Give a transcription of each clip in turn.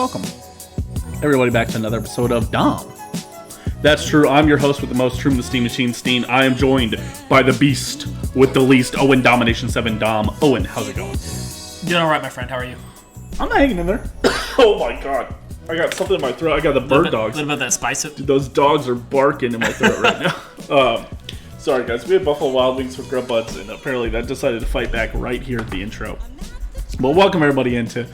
welcome everybody back to another episode of Dahm. That's true. I'm your host with the most, Troom the Steam Machine, Steen. I am joined by the beast with the least, Owen Domination 7, Dahm. Owen, how's it going? Doing all right, my friend. How are you? I'm not hanging in there. Oh my god. I got something in my throat. I got the bird dogs. A little bit of that spice. Dude, those dogs are barking in my throat right now. Sorry guys, we had Buffalo Wild Wings for Grub Buds, and apparently that decided to fight back right here at the intro. But welcome everybody into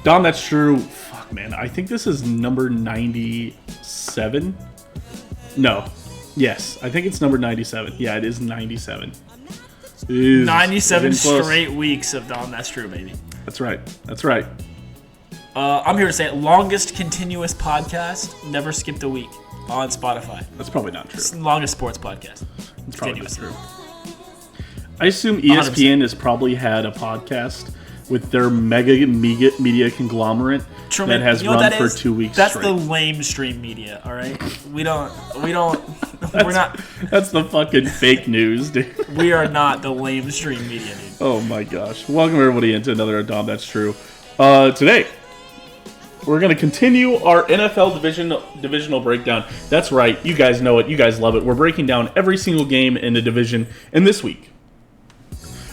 Dahm, That's True. Fuck man, I think this is number 97. No. Yes, I think it's number 97. Yeah, it is 97. 97 straight weeks of Dahm, That's True, baby. That's right. That's right. I'm here to say it. Longest continuous podcast, never skipped a week on Spotify. That's probably not true. It's the longest sports podcast. It's probably not true. I assume ESPN 100%. Has probably had a podcast with their mega media conglomerate that has run for 2 weeks That's straight. The lamestream media, all right? We're not... That's the fucking fake news, dude. We are not the lamestream media, dude. Oh my gosh. Welcome everybody into another Dahm, That's True. Today, we're going to continue our NFL divisional breakdown. That's right. You guys know it. You guys love it. We're breaking down every single game in the division. And this week,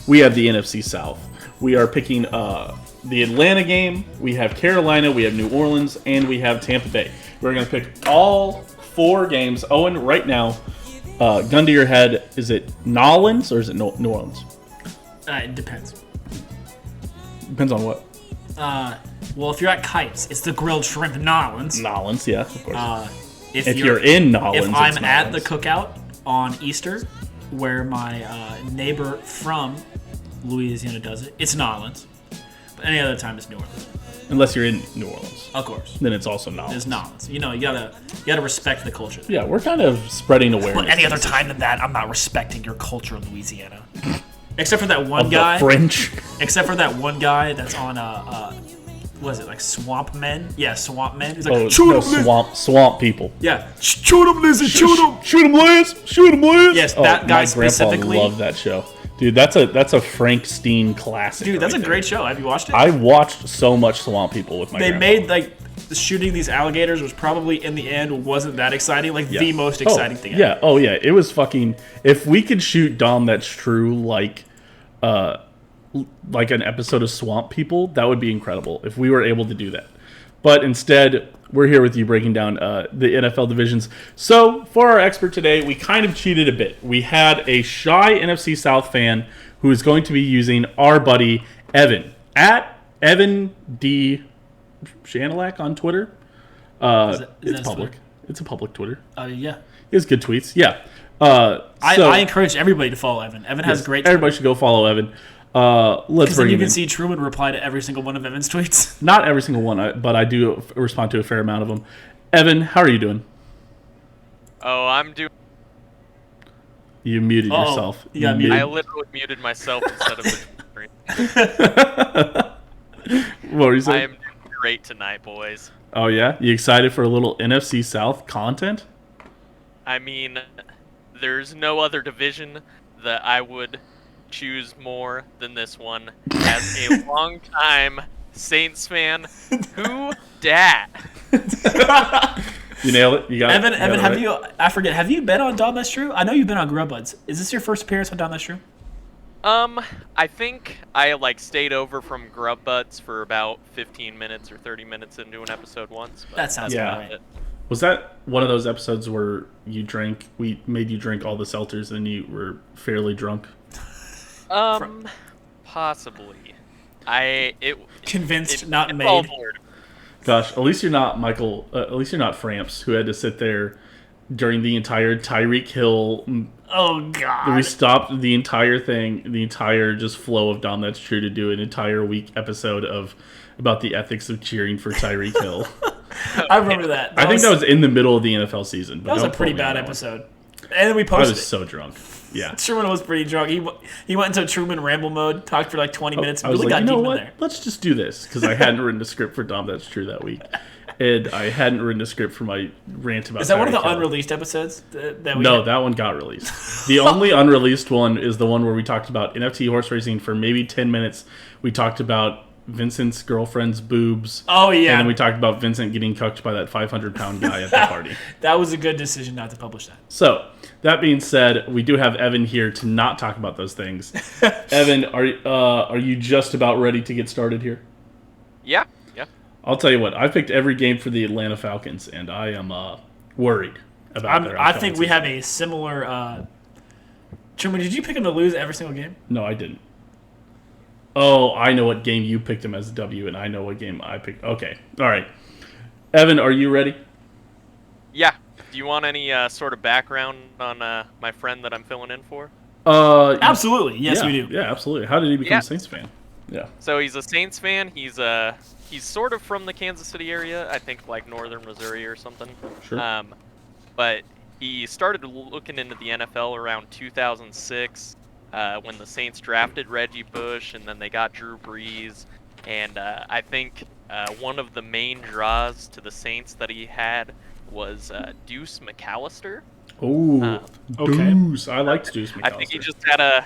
we have the NFC South. We are picking the Atlanta game. We have Carolina. We have New Orleans. And we have Tampa Bay. We're going to pick all 4 games. Owen, right now, gun to your head, is it Nolans or is it New Orleans? It depends. Depends on what? Well, if you're at Kites, it's the grilled shrimp Nolans. Nolans, yeah, of course. If you're in Nolans, if I'm at the cookout on Easter, where my neighbor from Louisiana does it, it's Nolans. But any other time, it's New Orleans. Unless you're in New Orleans, of course. Then it's also Nolans. It's Nolans. You know, you gotta respect the culture. Yeah, we're kind of spreading awareness. But any other time than that, I'm not respecting your culture in Louisiana. Except for that one guy. The French. Except for that one guy that's on what is it, like Swamp Men? Yeah, Swamp Men. He's like, swamp people. Yeah, shoot him, Lizzie, shoot him. Shoot him, Liz. Shoot him, Liz. Yes, that guy specifically. My grandpa loved that show. Dude, that's a Frank Steen classic. Dude, that's a great show. Have you watched it? I watched so much Swamp People with my grandpa. They made, like, shooting these alligators was probably, in the end, wasn't that exciting. Like, the most exciting thing ever. Yeah, oh yeah. It was fucking... If we could shoot Dahm, That's True, like an episode of Swamp People, that would be incredible if we were able to do that. But instead, we're here with you breaking down the NFL divisions. So, for our expert today, we kind of cheated a bit. We had a shy NFC South fan who is going to be using our buddy Evan, at Evan D. Shanilak on Twitter. It's public. Twitter? It's a public Twitter. Yeah. He has good tweets. Yeah. I encourage everybody to follow Evan. Evan has great tweets. Everybody should go follow Evan. Let's bring him in. You can see Truman reply to every single one of Evan's tweets. Not every single one, but I do respond to a fair amount of them. Evan, how are you doing? Oh, I'm doing... You muted yourself. You got muted. I literally muted myself instead of the screen. What were you saying? I am doing great tonight, boys. Oh, yeah? You excited for a little NFC South content? I mean, there's no other division that I would choose more than this one. As a longtime Saints fan, who dat? You nailed it. You got Evan, it. Evan, have you? I forget. Have you been on Dahm, That's True? I know you've been on Grub Buds. Is this your first appearance on Dahm, That's True? I think I stayed over from Grub Buds for about 15 minutes or 30 minutes into an episode once. But that sounds right. Was that one of those episodes where we made you drink all the seltzers and you were fairly drunk? Possibly. Convinced, not made. Gosh, at least you're not Michael. At least you're not Framps, who had to sit there during the entire Tyreek Hill. Oh God! We stopped the entire thing, the entire just flow of Dahm, That's True, to do an entire week episode about the ethics of cheering for Tyreek Hill. I remember that. I think that was in the middle of the NFL season. But that was a pretty bad episode. And then we posted. I was so drunk. Yeah. Truman was pretty drunk. He went into Truman ramble mode, talked for 20 minutes, and really got deep in there. Let's just do this, because I hadn't written a script for Dahm, That's True that week. And I hadn't written a script for my rant about. Is that one of the unreleased episodes that we? No, that one got released. The only unreleased one is the one where we talked about NFT horse racing for maybe 10 minutes. We talked about Vincent's girlfriend's boobs. Oh, yeah. And then we talked about Vincent getting cucked by that 500-pound guy at the party. That was a good decision not to publish that. So, that being said, we do have Evan here to not talk about those things. Evan, are you just about ready to get started here? Yeah. I'll tell you what. I've picked every game for the Atlanta Falcons, and I am worried about their I think we season. have a similar... Truman, did you pick him to lose every single game? No, I didn't. Oh, I know what game you picked him as a W, and I know what game I picked. Okay. All right. Evan, are you ready? Yeah. Do you want any sort of background on my friend that I'm filling in for? Absolutely. Yes, yeah, we do. Yeah, absolutely. How did he become a Saints fan? Yeah. So he's a Saints fan. He's sort of from the Kansas City area. I think like northern Missouri or something. Sure. But he started looking into the NFL around 2006 when the Saints drafted Reggie Bush, and then they got Drew Brees. And I think one of the main draws to the Saints that he had was Deuce McAllister. Oh, okay. Deuce. I liked Deuce McAllister. I think he just had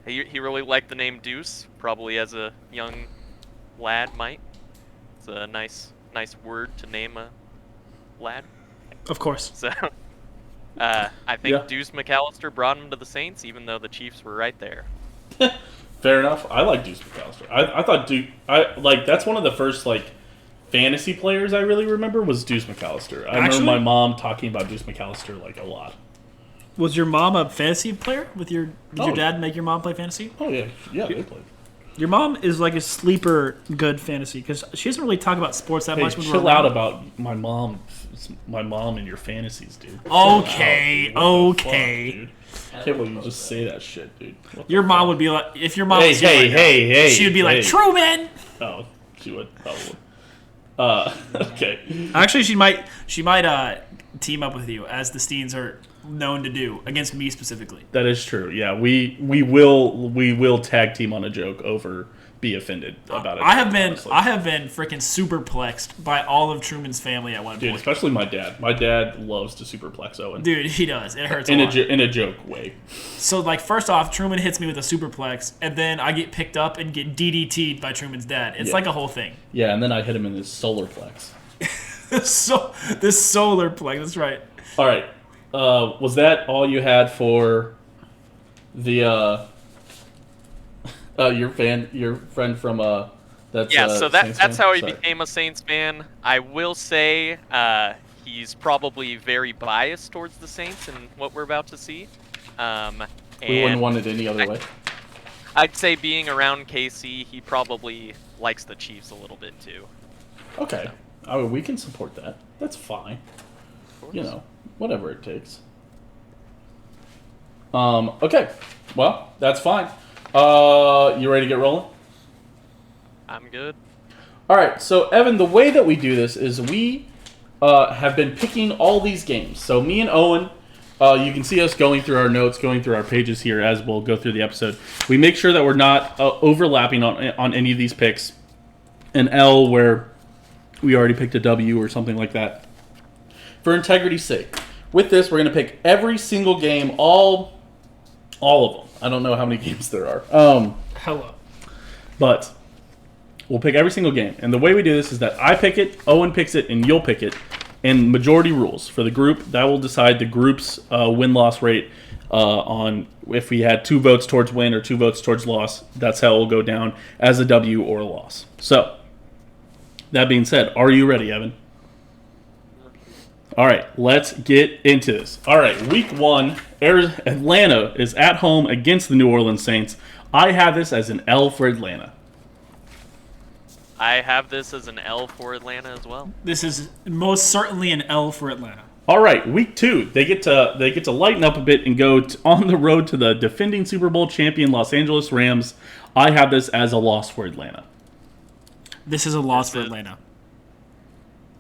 he really liked the name Deuce, probably as a young lad might. It's a nice word to name a lad. Of course. So I think Yeah. Deuce McAllister brought him to the Saints, even though the Chiefs were right there. Fair enough. I like Deuce McAllister. I thought that's one of the first fantasy players I really remember was Deuce McAllister. I remember my mom talking about Deuce McAllister a lot. Was your mom a fantasy player? Did your Oh. dad make your mom play fantasy? Oh yeah, they played. Your mom is like a sleeper good fantasy because she doesn't really talk about sports that Hey, much. When chill we're out around. about my mom and your fantasies, dude. Chill Okay, out, dude. What the fuck, okay. dude? I can't believe you just say that shit, dude. What the Your mom fuck? would be like, if your mom Hey, was here right now, hey, she would be like, hey. Truman. Oh, she would probably. Okay. Actually, she might team up with you, as the Steens are known to do, against me specifically. That is true. Yeah, we will tag team on a joke over be offended about it. I have honestly. been freaking superplexed by all of Truman's family at one Dude, point. especially my dad. My dad loves to superplex Owen. Dude, he does. It hurts in a a lot. in a joke way. So, first off, Truman hits me with a superplex, and then I get picked up and get DDT'd by Truman's dad. It's Yeah. like a whole thing. Yeah, and then I hit him in his solar plex. This solar plex, that's right. All right. Was that all you had for the your friend from that's Yeah, so Saints that's fan? how he Sorry. became a Saints fan. I will say he's probably very biased towards the Saints and what we're about to see. We wouldn't want it any other way. I'd say being around KC, he probably likes the Chiefs a little bit too. Okay. We can support that. That's fine. You know, whatever it takes. Okay. Well, that's fine. You ready to get rolling? I'm good. All right. So, Evan, the way that we do this is we have been picking all these games. So, me and Owen, you can see us going through our notes, going through our pages here as we'll go through the episode. We make sure that we're not overlapping on any of these picks. An L where we already picked a W or something like that. For integrity's sake. With this, we're going to pick every single game, all of them. I don't know how many games there are. Hello. But we'll pick every single game. And the way we do this is that I pick it, Owen picks it, and you'll pick it. And majority rules for the group. That will decide the group's win-loss rate on if we had 2 votes towards win or 2 votes towards loss. That's how it will go down as a W or a loss. So, that being said, are you ready, Evan? All right, let's get into this. All right, week 1, Atlanta is at home against the New Orleans Saints. I have this as an L for Atlanta. I have this as an L for Atlanta as well. This is most certainly an L for Atlanta. All right, week 2, they get to lighten up a bit and go on the road to the defending Super Bowl champion Los Angeles Rams. I have this as a loss for Atlanta. This is a loss for Atlanta.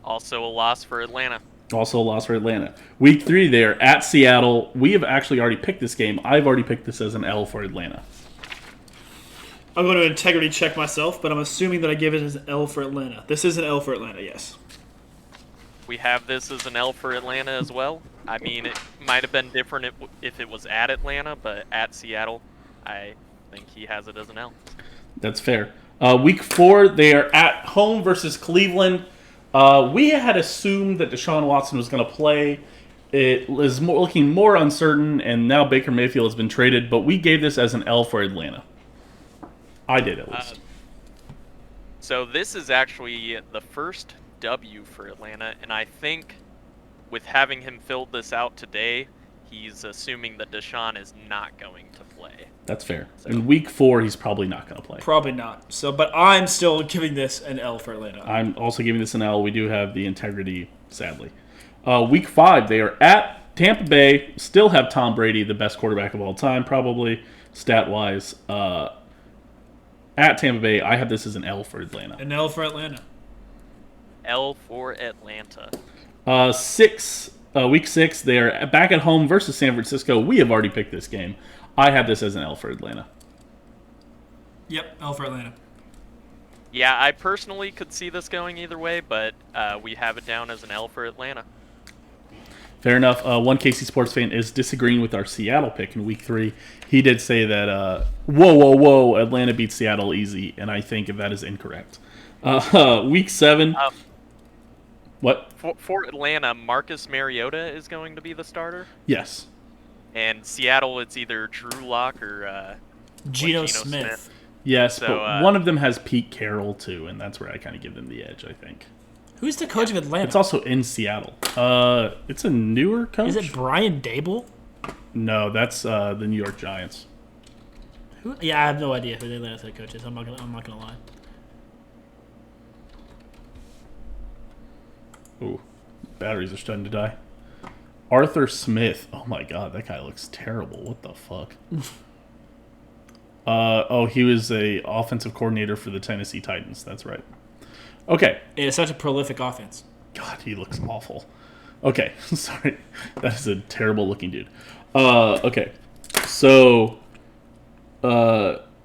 Also a loss for Atlanta. Also a loss for Atlanta. Week 3, they're at Seattle. We have actually already picked this game. I've already picked this as an L for Atlanta. I'm going to integrity check myself, but I'm assuming that I give it as an L for Atlanta. This is an L for Atlanta, yes. We have this as an L for Atlanta as well. I mean, it might have been different if it was at Atlanta, but at Seattle, I think he has it as an L. That's fair. Week 4, they are at home versus Cleveland. We had assumed that Deshaun Watson was going to play. It was looking more uncertain, and now Baker Mayfield has been traded, but we gave this as an L for Atlanta. I did, at least. So this is actually the first W for Atlanta, and I think with having him filled this out today, he's assuming that Deshaun is not going to play. That's fair. So. In week 4, he's probably not going to play. Probably not. So, but I'm still giving this an L for Atlanta. I'm also giving this an L. We do have the integrity, sadly. Week 5, they are at Tampa Bay. Still have Tom Brady, the best quarterback of all time, probably, stat-wise. At Tampa Bay, I have this as an L for Atlanta. An L for Atlanta. L for Atlanta. Week 6, they are back at home versus San Francisco. We have already picked this game. I have this as an L for Atlanta. Yep, L for Atlanta. Yeah, I personally could see this going either way, but we have it down as an L for Atlanta. Fair enough. One KC sports fan is disagreeing with our Seattle pick in week 3. He did say that, whoa, Atlanta beats Seattle easy, and I think that is incorrect. Week 7. What? For Atlanta, Marcus Mariota is going to be the starter? Yes. And Seattle, it's either Drew Lock or Geno Smith. Yes, so, but one of them has Pete Carroll, too, and that's where I kind of give them the edge, I think. Who's the coach of Atlanta? It's also in Seattle. It's a newer coach. Is it Brian Dable? No, that's the New York Giants. Who? Yeah, I have no idea who the Atlanta's head coach is. I'm not gonna lie. Ooh, batteries are starting to die. Arthur Smith. Oh my God, that guy looks terrible. What the fuck? He was a offensive coordinator for the Tennessee Titans. That's right. Okay. It is such a prolific offense. God, he looks awful. Okay, sorry. That is a terrible looking dude. Okay. So,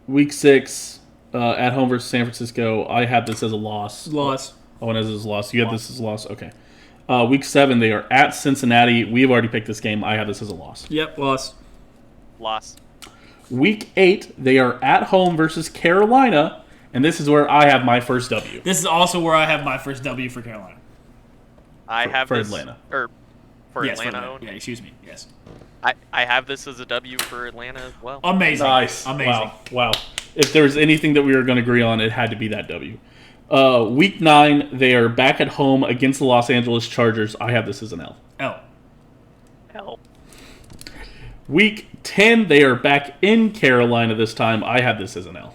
week 6, at home versus San Francisco. I have this as a loss. Loss. Owen has this as a loss. You have this as a loss? Okay. Week 7, they are at Cincinnati. We've already picked this game. I have this as a loss. Yep, loss. Loss. Week 8, they are at home versus Carolina. And this is where I have my first W. This is also where I have my first W for Carolina. For Atlanta. Or for yes, Atlanta. For Atlanta. Yeah, excuse me. Yes. I have this as a W for Atlanta as well. Amazing. Nice. Amazing. Wow. If there was anything that we were going to agree on, it had to be that W. Week 9, they are back at home against the Los Angeles Chargers. I have this as an L. L. Week 10, they are back in Carolina this time. I have this as an L.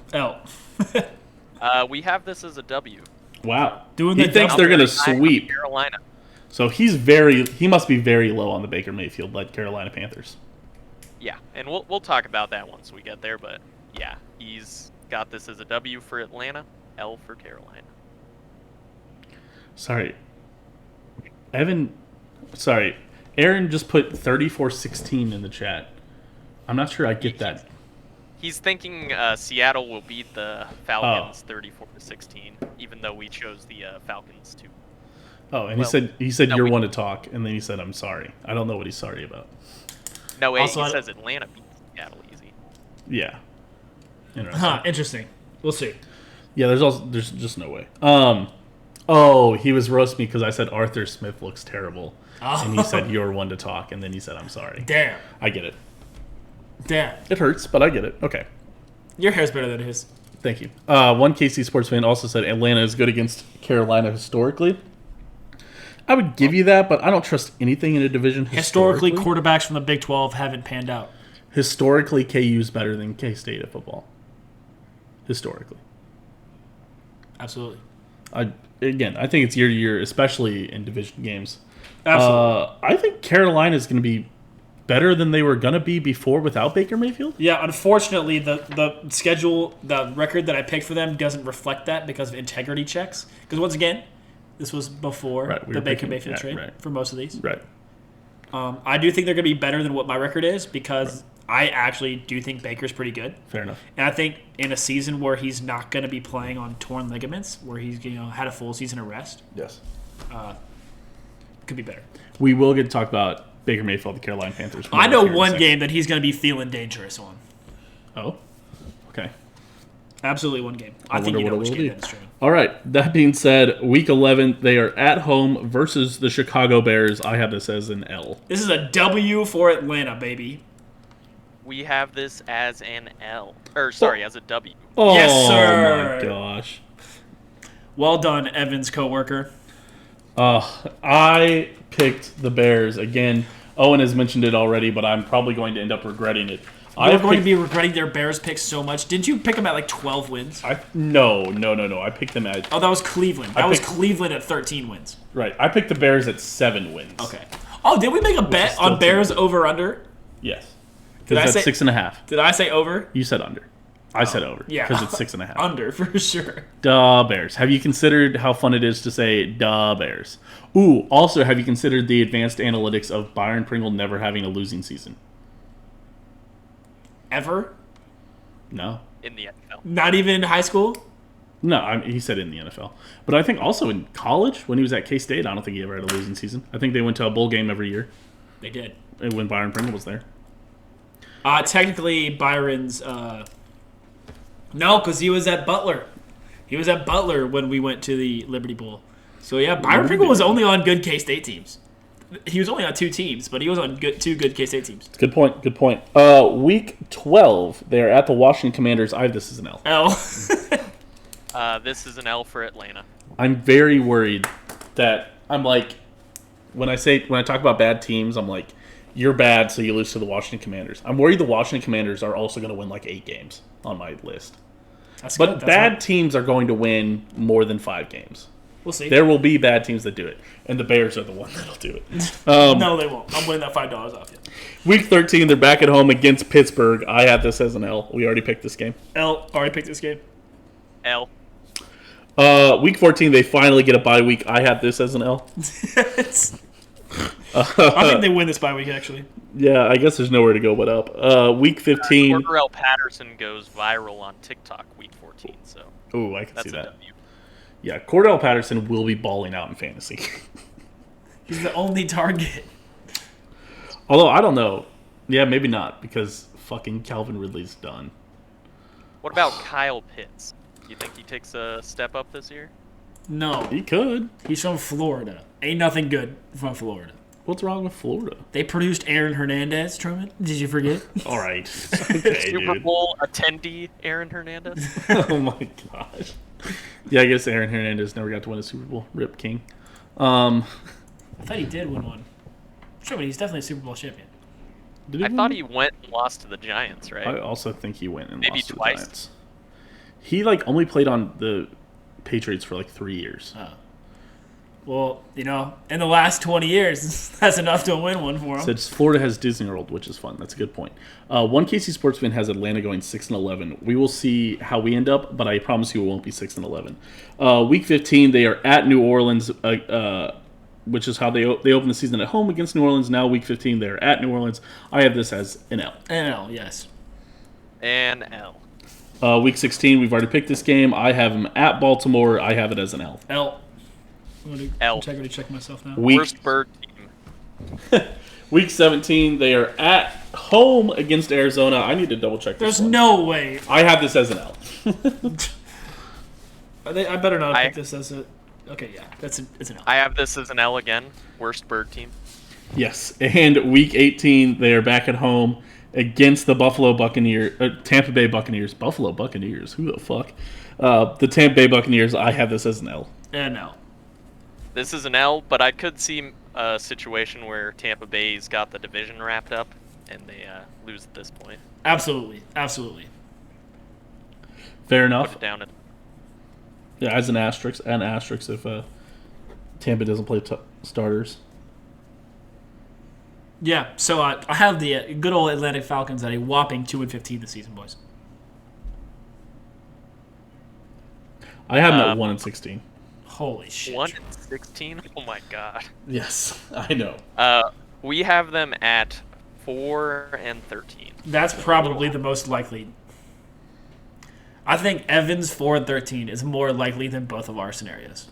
We have this as a W. Wow. He thinks they're going to sweep Carolina. So he must be very low on the Baker Mayfield-led Carolina Panthers. Yeah, and we'll talk about that once we get there, but yeah, he's got this as a W for Atlanta, L for Carolina. Aaron just put 34-16 in the chat. I'm not sure I get that. He's thinking Seattle will beat the Falcons 34-16, even though we chose the Falcons too. Oh, and he said you're one to talk, and then he said I'm sorry. I don't know what he's sorry about. No, wait, he says Atlanta beats Seattle easy. Yeah. Interesting. We'll see. Yeah, there's just no way. He was roasting me because I said Arthur Smith looks terrible, and he said you're one to talk, and then he said I'm sorry. Damn. I get it. Damn. It hurts, but I get it. Okay. Your hair's better than his. Thank you. One KC sports fan also said Atlanta is good against Carolina historically. I would give you that, but I don't trust anything in a division historically. Quarterbacks from the Big 12 haven't panned out. Historically, KU is better than K-State at football. Historically. Absolutely. I think it's year to year, especially in division games. Absolutely. I think Carolina is going to be better than they were going to be before without Baker Mayfield. Yeah, unfortunately, the schedule, the record that I picked for them doesn't reflect that because of integrity checks. Because once again, this was before the Baker Mayfield trade for most of these. Right. I do think they're going to be better than what my record is because I actually do think Baker's pretty good. Fair enough. And I think in a season where he's not going to be playing on torn ligaments, where he's had a full season of rest, yes, could be better. We will get to talk about Baker Mayfield, the Carolina Panthers. I know one game that he's going to be feeling dangerous on. Oh, okay. Absolutely one game. I think you know which game that is streaming. All right. That being said, Week 11, they are at home versus the Chicago Bears. I have this as an L. This is a W for Atlanta, baby. We have this as an L. As a W. Oh, yes, sir. My gosh. Well done, Evan's coworker. I picked the Bears. Again, Owen has mentioned it already, but I'm probably going to end up regretting it. You're going to be regretting their Bears picks so much. Didn't you pick them at like 12 wins? No. I picked them at... Oh, that was Cleveland. That was Cleveland at 13 wins. Right. I picked the Bears at 7 wins. Okay. Oh, did we make a bet on Bears over-under? Yes. Because that's 6.5. Did I say over? You said under. I said over. Yeah. Because it's 6.5. Under, for sure. Duh, Bears. Have you considered how fun it is to say duh, Bears? Ooh, also, have you considered the advanced analytics of Byron Pringle never having a losing season? Ever? No. In the NFL. Not even in high school? No, he said in the NFL. But I think also in college, when he was at K-State, I don't think he ever had a losing season. I think they went to a bowl game every year. They did. When Byron Pringle was there. Technically, Byron's... No, because he was at Butler. He was at Butler when we went to the Liberty Bowl. So, yeah, Byron Pringle was only on good K-State teams. He was only on 2 teams, but he was on two good K-State teams. Good point. Week 12, they're at the Washington Commanders. I have this as an L. This is an L for Atlanta. I'm very worried that I'm like, when I talk about bad teams, I'm like, you're bad, so you lose to the Washington Commanders. I'm worried the Washington Commanders are also going to win like 8 games on my list. But bad teams are going to win more than 5 games. We'll see. There will be bad teams that do it, and the Bears are the one that'll do it. No, they won't. I'm winning that $5 off you. Week 13, they're back at home against Pittsburgh. I have this as an L. We already picked this game. L. Already picked this game. L. Week 14, they finally get a bye week. I have this as an L. I think they win this bye week, actually. Yeah, I guess there's nowhere to go but up. Week 15. Cordell Patterson goes viral on TikTok week 14, so. Ooh, I can see that. W. Yeah, Cordell Patterson will be balling out in fantasy. He's the only target. Although, I don't know. Yeah, maybe not, because fucking Calvin Ridley's done. What about Kyle Pitts? You think he takes a step up this year? No. He could. He's from Florida. Ain't nothing good from Florida. What's wrong with Florida? They produced Aaron Hernandez, Truman. Did you forget? All right. Okay, Super Bowl attendee Aaron Hernandez. Oh, my gosh. Yeah, I guess Aaron Hernandez never got to win a Super Bowl. Rip King. I thought he did win one. Truman, he's definitely a Super Bowl champion. I thought he went and lost to the Giants, right? I also think he went and Maybe lost twice. to the Giants. He only played on the Patriots for 3 years. Oh. Well, in the last 20 years, that's enough to win one for him. Says Florida has Disney World, which is fun. That's a good point. One KC sports fan has Atlanta going 6-11. We will see how we end up, but I promise you it won't be 6-11. Week 15, they are at New Orleans, which is how they open the season at home against New Orleans. Now, Week 15, they're at New Orleans. I have this as an L. An L, yes. An L. Week 16, we've already picked this game. I have them at Baltimore. I have it as an L. L. I'm going to L. integrity check myself now. Worst bird team. Week 17, they are at home against Arizona. I need to double check this. There's no way. I have this as an L. I better not pick this as a... Okay, yeah, it's an L. I have this as an L again. Worst bird team. Yes, and Week 18, they are back at home against the Tampa Bay Buccaneers. Buffalo Buccaneers, who the fuck? The Tampa Bay Buccaneers, I have this as an L. An L. This is an L, but I could see a situation where Tampa Bay's got the division wrapped up and they lose at this point. Absolutely. Fair enough. Put it down. Yeah, as an asterisk if Tampa doesn't play starters. Yeah, so I have the good old Atlantic Falcons at a whopping 2-15 this season, boys. I have them at 1-16. Holy shit. 1-16? Oh my god. Yes, I know. We have them at 4-13. That's probably the most likely. I think Evans 4-13 is more likely than both of our scenarios.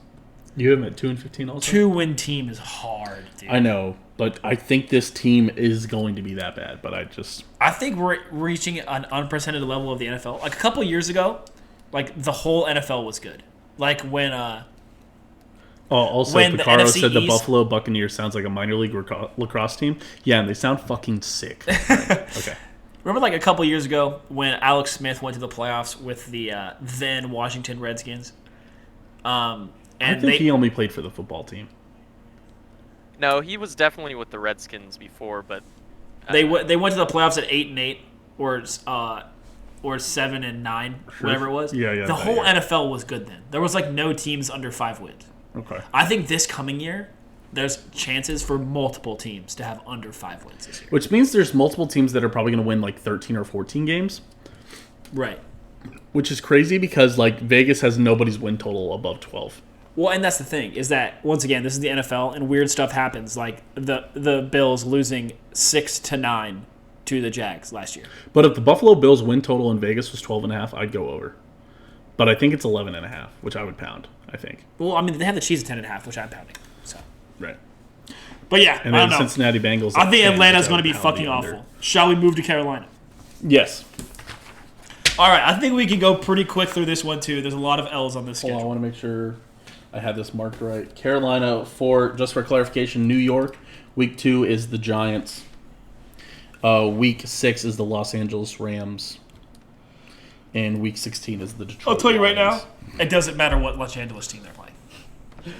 You have them at 2-15 also? 2-win team is hard, dude. I know, but I think this team is going to be that bad, but I think we're reaching an unprecedented level of the NFL. Like a couple years ago, Like the whole NFL was good. Like when Also, when the Picaro NFC said the East- Buffalo Buccaneers sounds like a minor league lacrosse team. Yeah, and they sound fucking sick. Okay. remember like a couple years ago when Alex Smith went to the playoffs with the then Washington Redskins. And I think he only played for the football team. No, he was definitely with the Redskins before, but they went to the playoffs at 8-8 or 7-9, whatever it was. Yeah. The whole NFL was good then. There was like no teams under 5 wins. Okay. I think this coming year, there's chances for multiple teams to have under 5 wins this year. Which means there's multiple teams that are probably going to win like 13 or 14 games. Right. Which is crazy because like Vegas has nobody's win total above 12. Well, and that's the thing is that once again, this is the NFL, and weird stuff happens. Like the Bills losing 6-9 to the Jags last year. But if the Buffalo Bills win total in Vegas was 12.5, I'd go over. But I think it's 11.5, which I would pound. I think. Well, I mean, they have the Chiefs at 10.5, which I'm pounding. So. Right. But yeah, And I then don't know. Cincinnati Bengals. I think at 10, Atlanta's which going to I be would pound fucking the under. awful. Shall we move to Carolina? Yes. All right, I think we can go pretty quick through this one too. There's a lot of L's on this Hold on, I schedule. want to make sure I had this marked right. Carolina just for clarification, New York. Week 2 is the Giants. Week 6 is the Los Angeles Rams. And week 16 is the Detroit I'll tell you right now, Lions. it doesn't matter what Los Angeles team they're playing.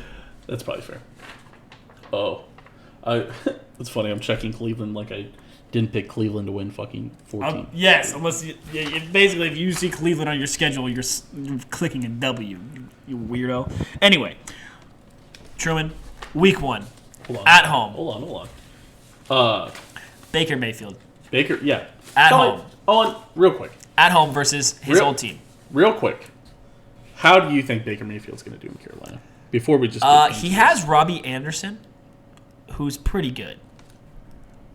That's probably fair. It's funny. I'm checking Cleveland like I didn't pick Cleveland to win fucking 14. Yes, unless basically if you see Cleveland on your schedule, you're clicking a W, you weirdo. Anyway, Truman, week 1, Hold on. at home, Hold on. Baker Mayfield Baker, yeah. At Tell me- home. real quick. at home versus his Real- old team. Real quick. How do you think Baker Mayfield's going to do in Carolina? Before we just He has Robbie Anderson, who's pretty good.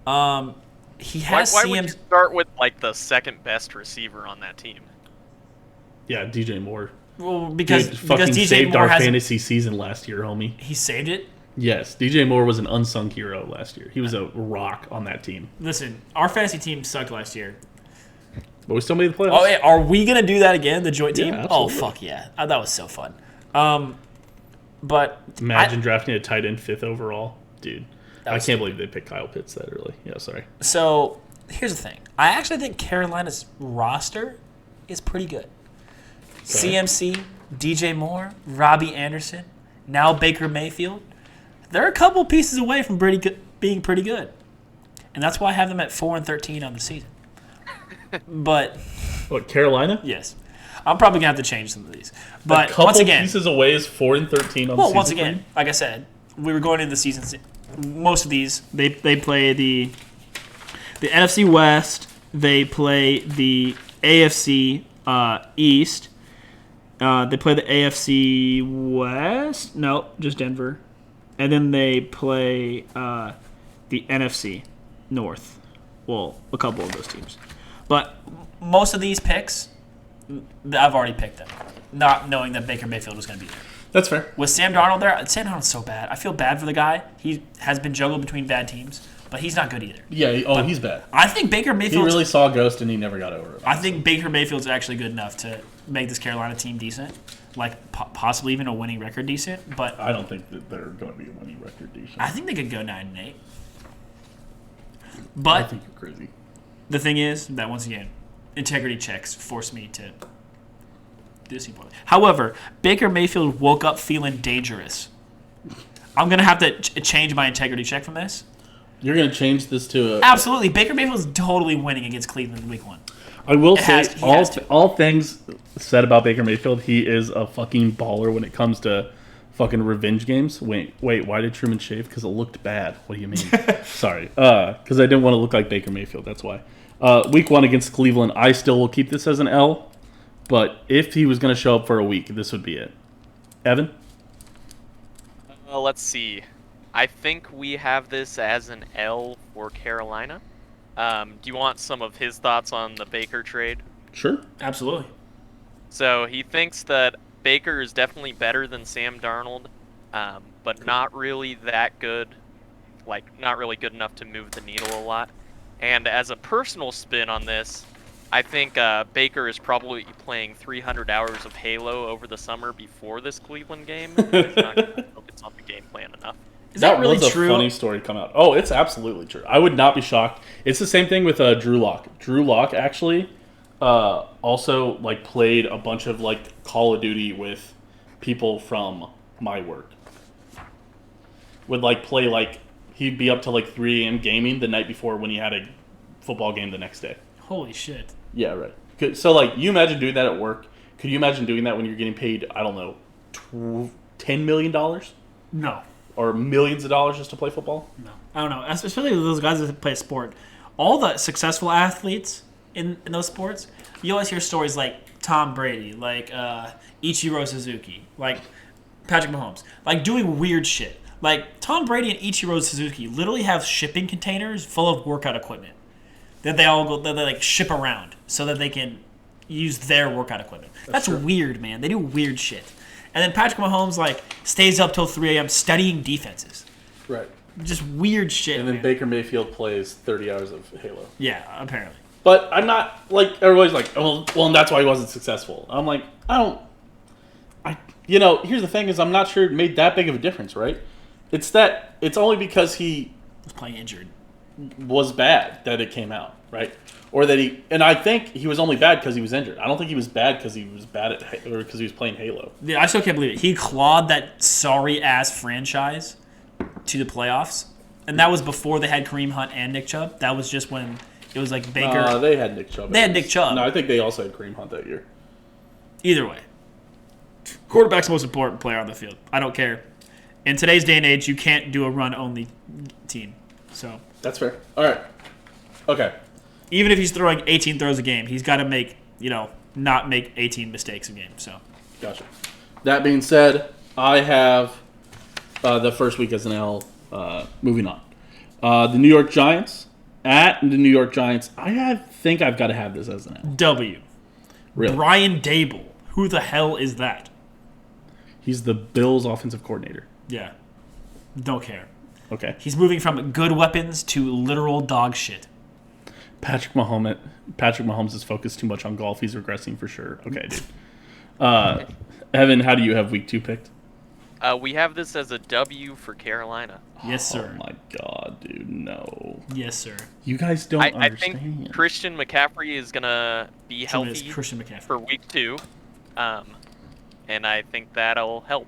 He why has would you CMC. start with like the second best receiver on that team? Yeah, DJ Moore. Well, because Dude, fucking DJ saved Moore our has fantasy season last year, homie. he saved it. Yes, DJ Moore was an unsung hero last year. He was a rock on that team. Listen, our fantasy team sucked last year. But we still made the playoffs. Oh, yeah, are we gonna do that again? The joint team? Yeah, Oh, absolutely. fuck yeah! That was so fun. But Imagine drafting a tight end 5th overall. Dude, That I was can't believe they picked Kyle Pitts that early. Yeah, sorry. So here's the thing. I actually think Carolina's roster is pretty good. CMC, DJ Moore, Robbie Anderson, now Baker Mayfield. They're a couple pieces away from being pretty good, and that's why I have them at 4-13 on the season. But What, Carolina? yes, I'm probably gonna have to change some of these. But a couple once again, pieces away is 4-13 on the well, season. once for again, you? like I said, we were going into the season. Most of these, they play the NFC West. They play the AFC East. They play the AFC West. No, just Denver. And then they play the NFC North. Well, a couple of those teams. But most of these picks, I've already picked them, not knowing that Baker Mayfield was going to be there. That's fair. With Sam Darnold there, Sam Darnold's so bad. I feel bad for the guy. He has been juggled between bad teams, but he's not good either. Yeah, he's bad. I think Baker He Mayfield. really saw a ghost and he never got over it. I think Baker Mayfield's actually good enough to make this Carolina team decent, like possibly even a winning record decent. But I don't think that they're going to be a winning record decent. I think they could go 9-8. I But think you're crazy. the thing is that once again, integrity checks force me to do this important. However, Baker Mayfield woke up feeling dangerous. I'm gonna have to change my integrity check from this. You're going to change this to a... Absolutely, Baker Mayfield's totally winning against Cleveland in Week 1. I will He say, has to. all things said about Baker Mayfield, he is a fucking baller when it comes to fucking revenge games. Wait, why did Truman shave? Because it looked bad. What do you mean? Sorry. Because I didn't want to look like Baker Mayfield. That's why. Week 1 against Cleveland, I still will keep this as an L. But if he was going to show up for a week, this would be it. Evan? Let's see. I think we have this as an L for Carolina. Do you want some of his thoughts on the Baker trade? Sure. Absolutely. So he thinks that Baker is definitely better than Sam Darnold, but not really that good. Like, not really good enough to move the needle a lot. And as a personal spin on this, I think Baker is probably playing 300 hours of Halo over the summer before this Cleveland game. He's not going to focus on the game plan enough. Is that really was a true? funny story to come out. Oh, it's absolutely true. I would not be shocked. It's the same thing with Drew Lock. Drew Lock actually also like played a bunch of like Call of Duty with people from my work. Would like play like he'd be up to like 3 a.m. gaming the night before when he had a football game the next day. Holy shit. Yeah, right. So like you imagine doing that at work. Could you imagine doing that when you're getting paid, I don't know, $10 million? No. Or millions of dollars just to play football? No. I don't know. Especially those guys that play a sport. All the successful athletes in those sports, you always hear stories like Tom Brady, like Ichiro Suzuki, like Patrick Mahomes, like doing weird shit. Like Tom Brady and Ichiro Suzuki literally have shipping containers full of workout equipment that they like ship around so that they can use their workout equipment. That's weird, man. They do weird shit. And then Patrick Mahomes like stays up till 3 a.m. studying defenses. Right. Just weird shit. And then man. Baker Mayfield plays 30 hours of Halo. Yeah, apparently. But I'm not like everybody's like, well, and that's why he wasn't successful. I'm like, here's the thing is I'm not sure it made that big of a difference, right? It's only because he Was playing injured. was bad that it came out, right? Or that and I think he was only bad because he was injured. I don't think he was bad because he was bad or because he was playing Halo. Yeah, I still can't believe it. He clawed that sorry ass franchise to the playoffs, and that was before they had Kareem Hunt and Nick Chubb. That was just when it was like Baker. They had Nick Chubb. They had Nick Chubb. No, I think they also had Kareem Hunt that year. Either way, quarterback's the most important player on the field. I don't care. In today's day and age, you can't do a run-only team. So That's fair. All right. Okay. even if he's throwing 18 throws a game, he's got to make not make 18 mistakes a game. So Gotcha. That being said, I have the first week as an L. Moving on. The New York Giants. At the New York Giants, think I've got to have this as an L. W. Really? Brian Dable. Who the hell is that? He's the Bills' offensive coordinator. Yeah. Don't care. Okay. He's moving from good weapons to literal dog shit. Patrick Mahomes is focused too much on golf. He's regressing for sure. Okay, dude. Evan, how do you have week 2 picked? We have this as a W for Carolina. Yes, sir. Oh my god, dude, no. Yes, sir. You guys don't I understand. think Christian McCaffrey is gonna be healthy Christian McCaffrey. for week 2, and I think that'll help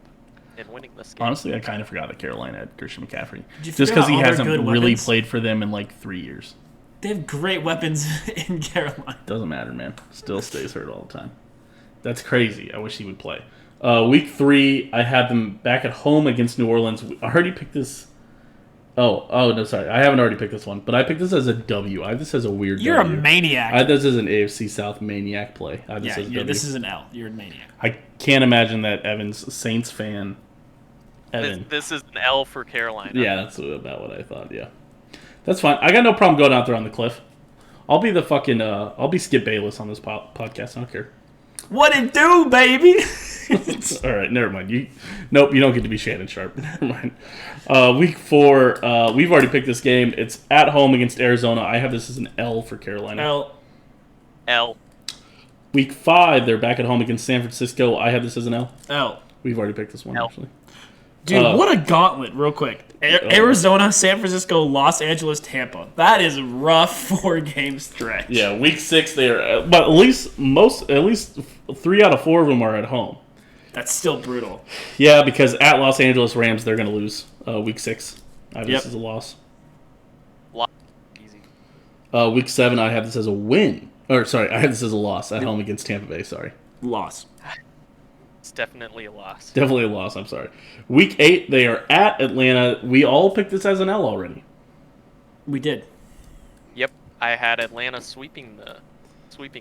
in winning this game. Honestly, I kind of forgot that Carolina had Christian McCaffrey. Did you Just forget because he all their hasn't good really weapons? played for them in like 3 years. They have great weapons in Carolina. Doesn't matter, man. Still stays hurt all the time. That's crazy. I wish he would play. Week 3, I had them back at home against New Orleans. I already picked this. Oh no, sorry. I haven't already picked this one, but I picked this as a W. I have this as a weird You're W. a maniac. I have this as an AFC South maniac play. I have this as a W. This is an L. You're a maniac. I can't imagine that Evan's Saints fan. Evan. This is an L for Carolina. Yeah, that's about what I thought. Yeah, that's fine. I got no problem going out there on the cliff. I'll be the fucking. I'll be Skip Bayless on this podcast. I don't care. What it do, baby? All right, never mind. You don't get to be Shannon Sharp. Never mind. Week 4, we've already picked this game. It's at home against Arizona. I have this as an L for Carolina. L. Week 5, they're back at home against San Francisco. I have this as an L. L. We've already picked this one, L. actually. Dude, what a gauntlet, real quick. Arizona, San Francisco, Los Angeles, Tampa. That is a rough 4-game stretch. Yeah, week 6 they are, but at least 3 out of 4 of them are at home. That's still brutal. Yeah, because at Los Angeles Rams they're going to lose week 6. I have Yep. this as a loss. Easy. Week 7 I have this as a win. Or sorry, I have this as a loss at home against Tampa Bay. Sorry, Loss. It's definitely a loss. definitely a loss. I'm sorry. Week 8 they are at Atlanta. We all picked this as an L already. We did. Yep, I had Atlanta sweeping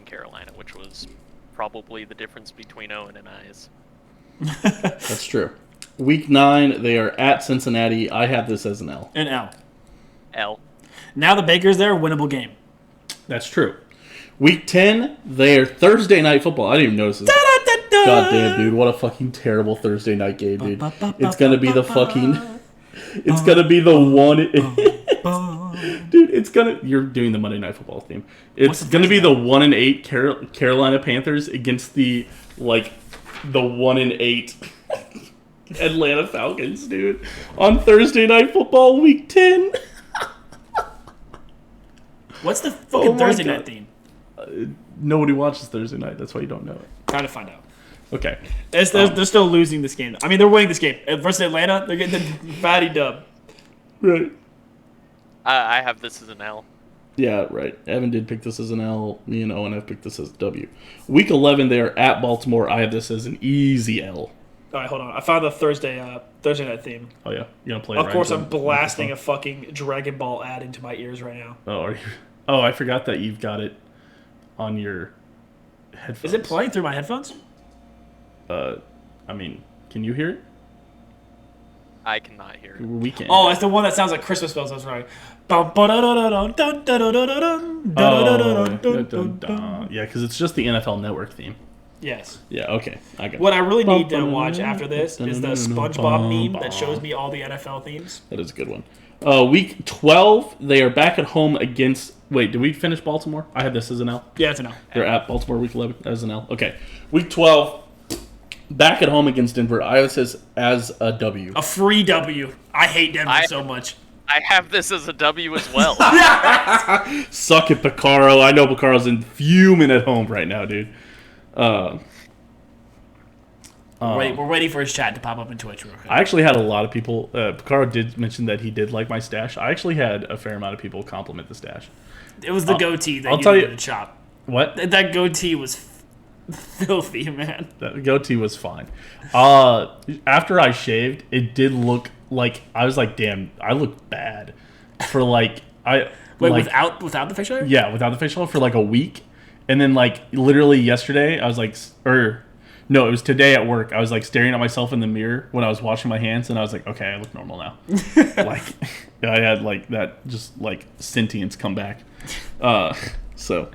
Carolina, which was probably the difference between Owen and I's. That's true. Week 9 they are at Cincinnati. I have this as an L. An L. L. Now the Baker's there, winnable game. That's true. Week 10 they are Thursday night football. I didn't even notice this. God damn, dude, what a fucking terrible Thursday night game, dude. It's gonna be the fucking. It's gonna be the one. Dude, it's gonna. You're doing the Monday Night Football theme. It's the gonna be the Thursday? 1-8 Carolina Panthers against the 1-8 Atlanta Falcons, dude. On Thursday Night Football, Week 10. What's the fucking my Thursday God. night theme? Nobody watches Thursday night. That's why you don't know it. Trying to find out. Okay. They're still losing this game. I mean, they're winning this game versus Atlanta. They're getting the fatty dub. Right. I have this as an L. Yeah, right. Evan did pick this as an L. Me and Owen have picked this as a W. Week 11, they are at Baltimore. I have this as an easy L. All right, hold on. I found the Thursday night theme. Oh, yeah. You going to play it Of right course, into I'm the blasting a microphone? fucking Dragon Ball ad into my ears right now. Oh, are you? Oh, I forgot that you've got it on your headphones. Is it playing through my headphones? I mean, can you hear it? I cannot hear it. We can. Oh, it's the one that sounds like Christmas bells. That's right. Yeah, because it's just the NFL Network theme. Yes. Yeah, okay. I got What it. I really need to watch after this is the SpongeBob meme that shows me all the NFL themes. That is a good one. Week 12, they are back at home against... Wait, did we finish Baltimore? I had this as an L. Yeah, it's a no. They're at Baltimore week 11 as an L. Okay. Week 12, back at home against Denver. I have this as a W. A free W. I hate Denver so much. I have this as a W as well. Suck it, Picaro. I know Picaro's in fuming at home right now, dude. Wait, we're waiting for his chat to pop up in Twitch real quick. I actually had a lot of people... Picaro did mention that he did like my stash. I actually had a fair amount of people compliment the stash. It was the goatee that I'll you tell you- needed to chop. What? That goatee was filthy, man. That goatee was fine. After I shaved, it did look like... I was like, damn, I look bad. For Wait, without the facial hair? Yeah, without the facial hair for like a week. And then literally yesterday, I was like... No, it was today at work. I was staring at myself in the mirror when I was washing my hands, and I was like, okay, I look normal now. I had that just sentience come back. So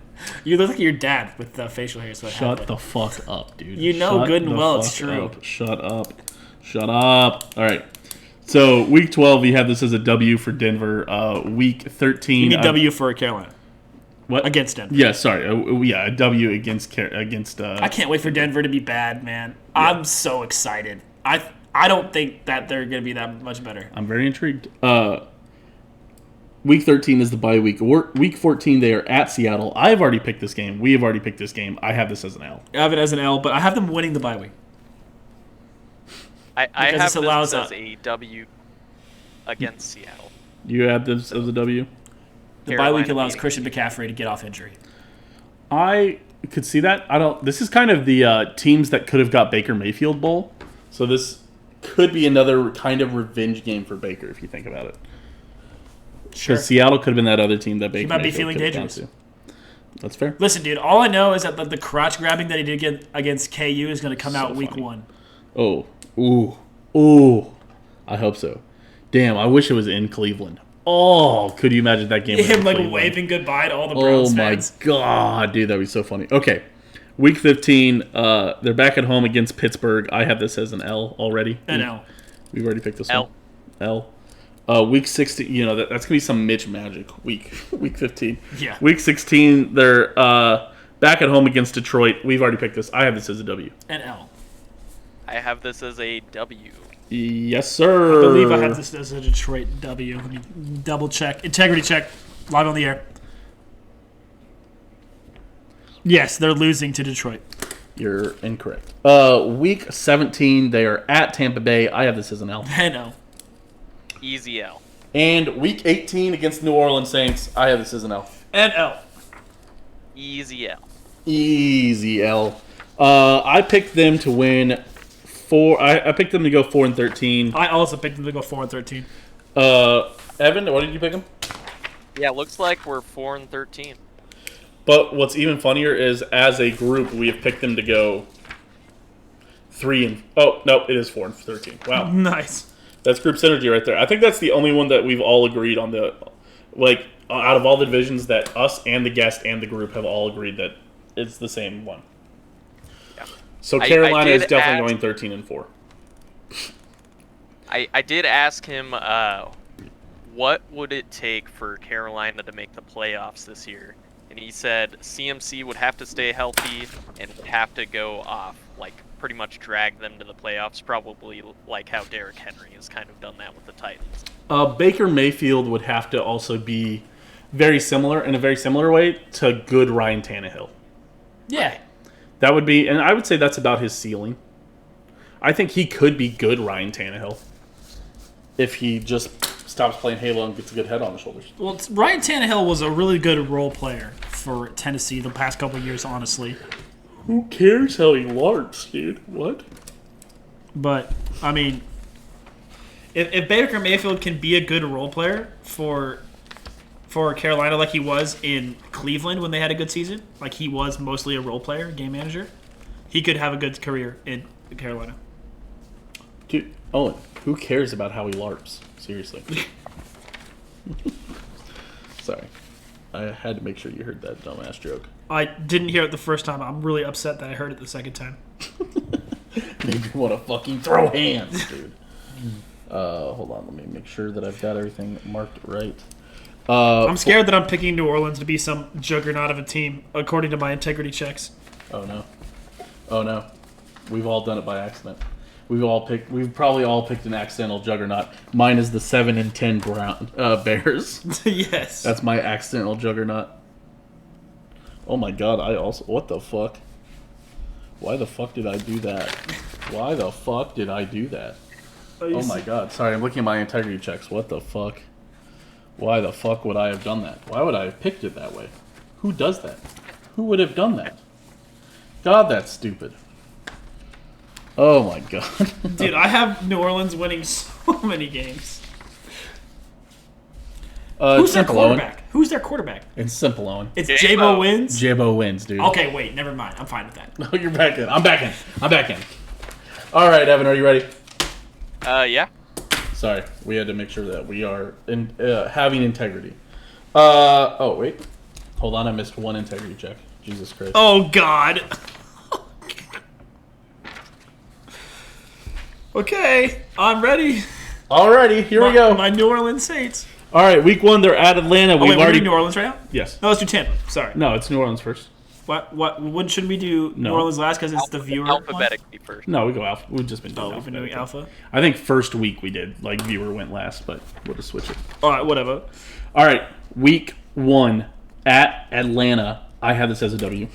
You look like your dad with the facial hair. So shut the fuck up, dude. You know Shut good and the well it's fuck true. up. Shut up. All right. So week 12, you have this as a W for Denver. Week 13. You need W for Carolina. What? Against Denver. Yeah, sorry. A W against. I can't wait for Denver to be bad, man. Yeah. I'm so excited. I don't think that they're going to be that much better. I'm very intrigued. Week 13 is the bye week. Week 14, they are at Seattle. I have already picked this game. We have already picked this game. I have this as an L. I have it as an L, but I have them winning the bye week. I have this as a W against Seattle. You have this as a W? The bye week allows Christian McCaffrey to get off injury. I could see that. This is kind of the teams that could have got Baker Mayfield Bowl. So this could be another kind of revenge game for Baker if you think about it. Sure. Because Seattle could have been that other team that Baker He might be Mayfield feeling could have dangerous. gone to. That's fair. Listen, dude, all I know is that the crotch grabbing that he did get against KU is going to come out week funny. 1. Oh. Ooh. I hope so. Damn, I wish it was in Cleveland. Oh, could you imagine that game? Him in Cleveland? waving goodbye to all the Browns fans. Oh my god, dude, that'd be so funny. Okay, week 15, they're back at home against Pittsburgh. I have this as an L already. An L. We've already picked this L. one. L. Week 16, that's gonna be some Mitch magic week. Week 15. Yeah. Week 16, they're back at home against Detroit. We've already picked this. I have this as a W. An L. I have this as a W. Yes, sir. I believe I have this as a Detroit W. Let me double check. Integrity check. Live on the air. Yes, they're losing to Detroit. You're incorrect. Week 17, they are at Tampa Bay. I have this as an L. An L. Easy L. And week 18 against New Orleans Saints, I have this as an L. An L. Easy L. Easy L. I picked them to win I picked them to go 4-13. I also picked them to go 4-13. Evan, what did you pick them? Yeah, looks like we're 4-13. But what's even funnier is, as a group, we have picked them to go it is 4-13. Wow, Nice. that's group synergy right there. I think that's the only one that we've all agreed on out of all the divisions that us and the guest and the group have all agreed that it's the same one. Yeah. So Carolina is did definitely going 13-4. I did ask him what would it take for Carolina to make the playoffs this year? And he said CMC would have to stay healthy and would have to go off, like pretty much drag them to the playoffs, probably like how Derrick Henry has kind of done that with the Titans. Baker Mayfield would have to also be very similar, in a very similar way, to good Ryan Tannehill. Yeah. That would be, and I would say that's about his ceiling. I think he could be good Ryan Tannehill if he just stops playing Halo and gets a good head on his shoulders. Well, Ryan Tannehill was a really good role player for Tennessee the past couple of years, honestly. Who cares how he larps, dude? What? But, I mean, if Baker Mayfield can be a good role player for Carolina like he was in Cleveland when they had a good season, like he was mostly a role player, game manager, he could have a good career in Carolina. Dude, Owen, who cares about how he larps? Seriously. Sorry. I had to make sure you heard that dumbass joke. I didn't hear it the first time. I'm really upset that I heard it the second time. Made me want to fucking throw hands, dude. Hold on, let me make sure that I've got everything marked right. I'm scared that I'm picking New Orleans to be some juggernaut of a team, according to my integrity checks. Oh no. Oh no. We've all done it by accident. We've probably all picked an accidental juggernaut. Mine is the 7-10 Bears. Yes. That's my accidental juggernaut. Oh my god, what the fuck? Why the fuck did I do that? Why the fuck did I do that? Oh my god, sorry, I'm looking at my integrity checks. What the fuck? Why the fuck would I have done that? Why would I have picked it that way? Who does that? Who would have done that? God, that's stupid. Oh my god. Dude, I have New Orleans winning so many games. Who's their quarterback? Who's their quarterback? It's simple, Owen. It's J-Bo wins? J-Bo wins, dude. Okay, wait, never mind. I'm fine with that. No, you're back in. I'm back in. All right, Evan, are you ready? Yeah. Sorry, we had to make sure that we are having integrity. Oh, wait. Hold on, I missed one integrity check. Jesus Christ. Oh, God. Okay, I'm ready. Alrighty, here we go. My New Orleans Saints. All right, week 1, they're at Atlanta. We're doing New Orleans right now? Yes. No, let's do Tampa. Sorry. No, it's New Orleans first. What shouldn't we do New Orleans last because it's the viewer alphabetically first. No, we go alpha. We've just been doing alpha. We've been doing alpha? I think first week we did. Like, viewer went last, but we'll just switch it. All right, whatever. All right, week 1 at Atlanta. I have this as a W.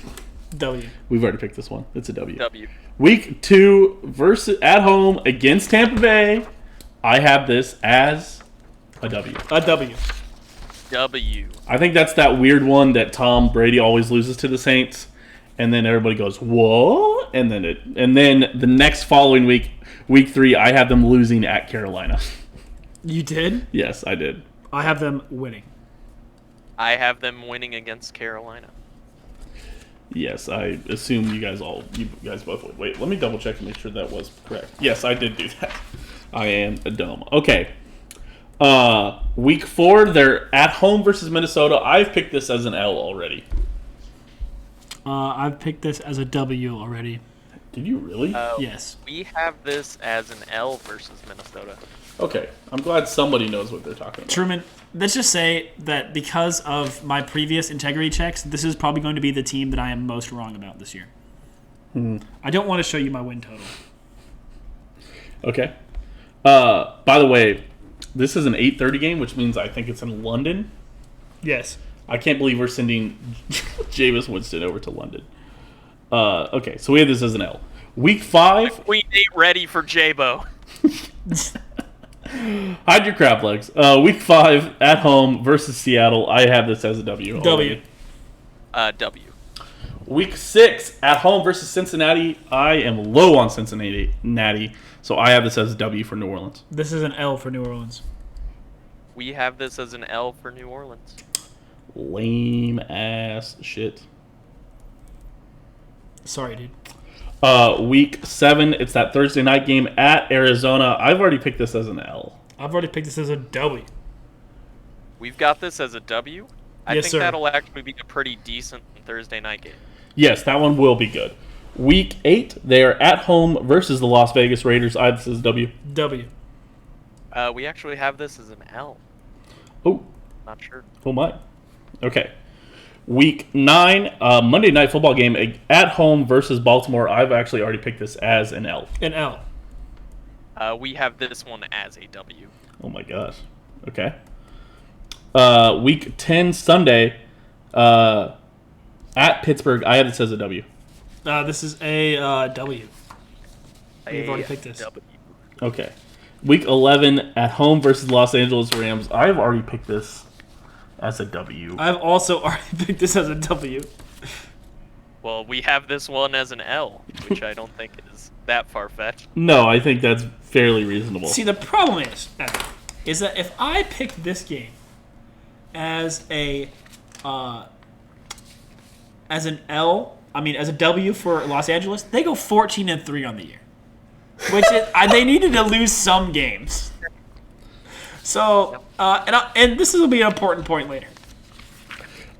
W. We've already picked this one. It's a W. W. Week 2 versus at home against Tampa Bay. I have this as a W. A W. W. I think that's that weird one that Tom Brady always loses to the Saints, and then everybody goes, "Whoa!" And then the next following week, week 3, I have them losing at Carolina. You did? Yes, I did. I have them winning. I have them winning against Carolina. Yes, I assume you guys both would. Wait, let me double check and make sure that was correct. Yes, I did do that. I am a dumb. Okay. Week 4, they're at home versus Minnesota. I've picked this as an L already. I've picked this as a W already. Did you really? Yes. We have this as an L versus Minnesota. Okay. I'm glad somebody knows what they're talking about. Truman, let's just say that because of my previous integrity checks, this is probably going to be the team that I am most wrong about this year. I don't want to show you my win total. Okay. By the way, this is an 8:30 game, which means I think it's in London. Yes. I can't believe we're sending Jameis Winston over to London. Okay, so we have this as an L. Week 5. We ain't ready for J-Bo. Hide your crab legs. Week 5 at home versus Seattle. I have this as a W. W. W. Week 6 at home versus Cincinnati. I am low on Cincinnati, so I have this as a W for New Orleans. This is an L for New Orleans. We have this as an L for New Orleans. Lame ass shit. Sorry, dude. Week 7, it's that Thursday night game at Arizona. I've already picked this as an L. I've already picked this as a W. We've got this as a W. I Yes, think sir. that'll actually be a pretty decent Thursday night game. Yes, that one will be good. Week 8, they are at home versus the Las Vegas Raiders. I have this as a W. W. We actually have this as an L. Oh, Not sure. oh my. Okay. Week 9, Monday Night Football game at home versus Baltimore. I've actually already picked this as an L. An L. We have this one as a W. Oh my gosh. Okay. Week 10, Sunday, at Pittsburgh. I have this as a W. This is a W. We've already picked this. W. Okay. Week 11, at home versus Los Angeles Rams. I've already picked this as a W. I've also already picked this as a W. Well, we have this one as an L, which I don't think is that far-fetched. No, I think that's fairly reasonable. See, the problem is that if I pick this game as a as an L, I mean as a W for Los Angeles, they go 14-3 on the year, which is, they needed to lose some games. So, and this will be an important point later.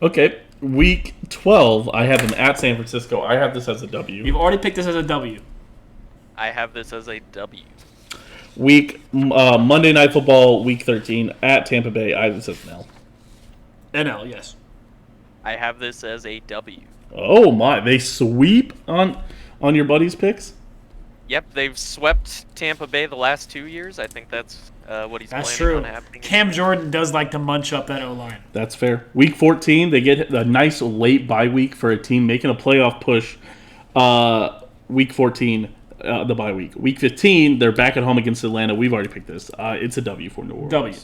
Okay. Week 12, I have them at San Francisco. I have this as a W. You've already picked this as a W. I have this as a W. Week Monday Night Football, Week 13, at Tampa Bay. I have this as an L. An L, yes. I have this as a W. Oh my! They sweep on your buddies' picks. Yep, they've swept Tampa Bay the last 2 years. I think that's what he's That's planning true. on happening. Cam Jordan does like to munch up that O-line. That's fair. Week 14, they get a nice late bye week for a team making a playoff push. Week 14, the bye week. Week 15, they're back at home against Atlanta. We've already picked this. It's a W for New Orleans. W.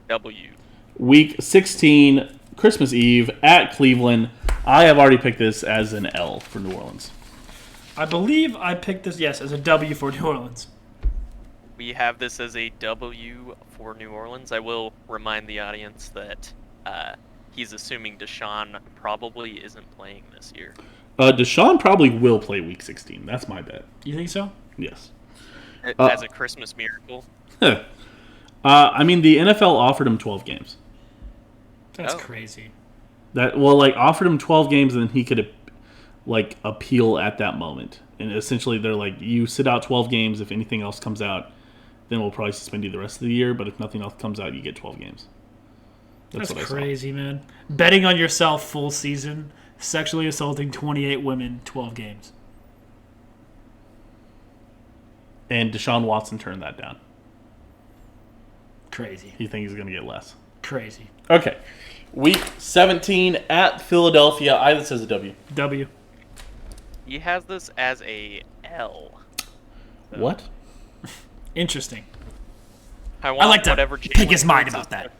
W. Week 16, Christmas Eve at Cleveland. I have already picked this as an L for New Orleans. I believe I picked this, yes, as a W for New Orleans. We have this as a W for New Orleans. I will remind the audience that he's assuming Deshaun probably isn't playing this year. Deshaun probably will play Week 16. That's my bet. You think so? Yes. As a Christmas miracle. I mean, the NFL offered him 12 games. That's Oh. crazy. Offered him 12 games, and then he could appeal at that moment. And essentially, they're like, you sit out 12 games. If anything else comes out, then we'll probably suspend you the rest of the year. But if nothing else comes out, you get 12 games. That's what I saw. crazy, man. Betting on yourself full season, sexually assaulting 28 women, 12 games. And Deshaun Watson turned that down. Crazy. You think he's going to get less? Crazy. Okay. Week 17 at Philadelphia. I have this as a W. W. He has this as a L. What? Interesting. I want I like to whatever pick his Jalen mind Hurts about is- that.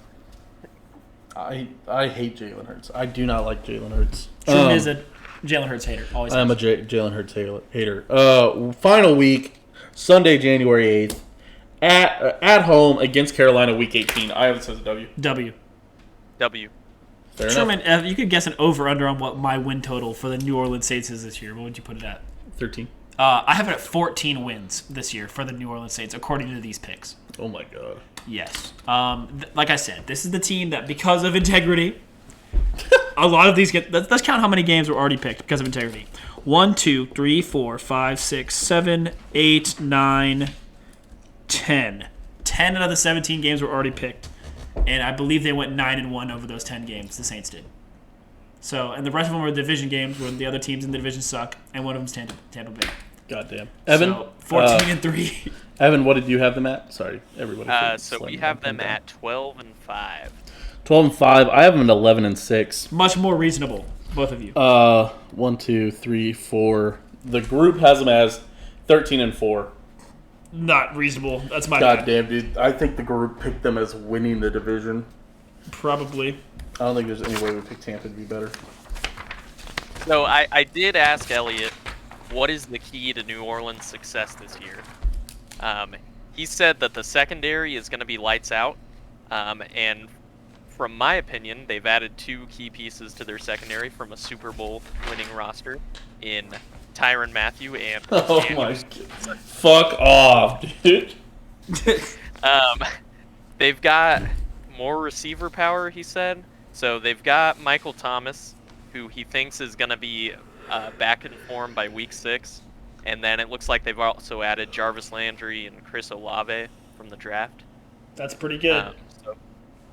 I hate Jalen Hurts. I do not like Jalen Hurts. Truman is a Jalen Hurts hater. Always. I'm a has. Jalen Hurts hater. Final week, Sunday, January 8th, at home against Carolina, Week 18. I have this as a W. W. W. Fair Truman, enough. you could guess an over/under on what my win total for the New Orleans Saints is this year. What would you put it at? 13. I have it at 14 wins this year for the New Orleans Saints, according to these picks. Oh my god. Yes. Like I said, this is the team that, because of integrity, a lot of these get. Let's count how many games were already picked because of integrity. 1, 2, 3, 4, 5, 6, 7, 8, 9, 10. 10 out of the 17 games were already picked. And I believe they went 9-1 over those 10 games, the Saints did. So, and the rest of them were division games where the other teams in the division suck, and one of them's Tampa Bay. Goddamn. Evan? So, 14-3. Evan, what did you have them at? Sorry, everybody. So we have them at 12-5. 12-5. I have them at 11-6. Much more reasonable, both of you. 1, 2, 3, 4. The group has them as 13-4. Not reasonable. That's my bad. Goddamn, dude. I think the group picked them as winning the division. Probably. I don't think there's any way we picked Tampa to be better. So I did ask Elliot, what is the key to New Orleans' success this year? He said that the secondary is going to be lights out, and from my opinion, they've added 2 key pieces to their secondary from a Super Bowl winning roster in Tyrann Mathieu and Oh and- my god. Fuck off, dude. They've got more receiver power, he said. So they've got Michael Thomas, who he thinks is going to be back in form by week 6. And then it looks like they've also added Jarvis Landry and Chris Olave from the draft. That's pretty good. So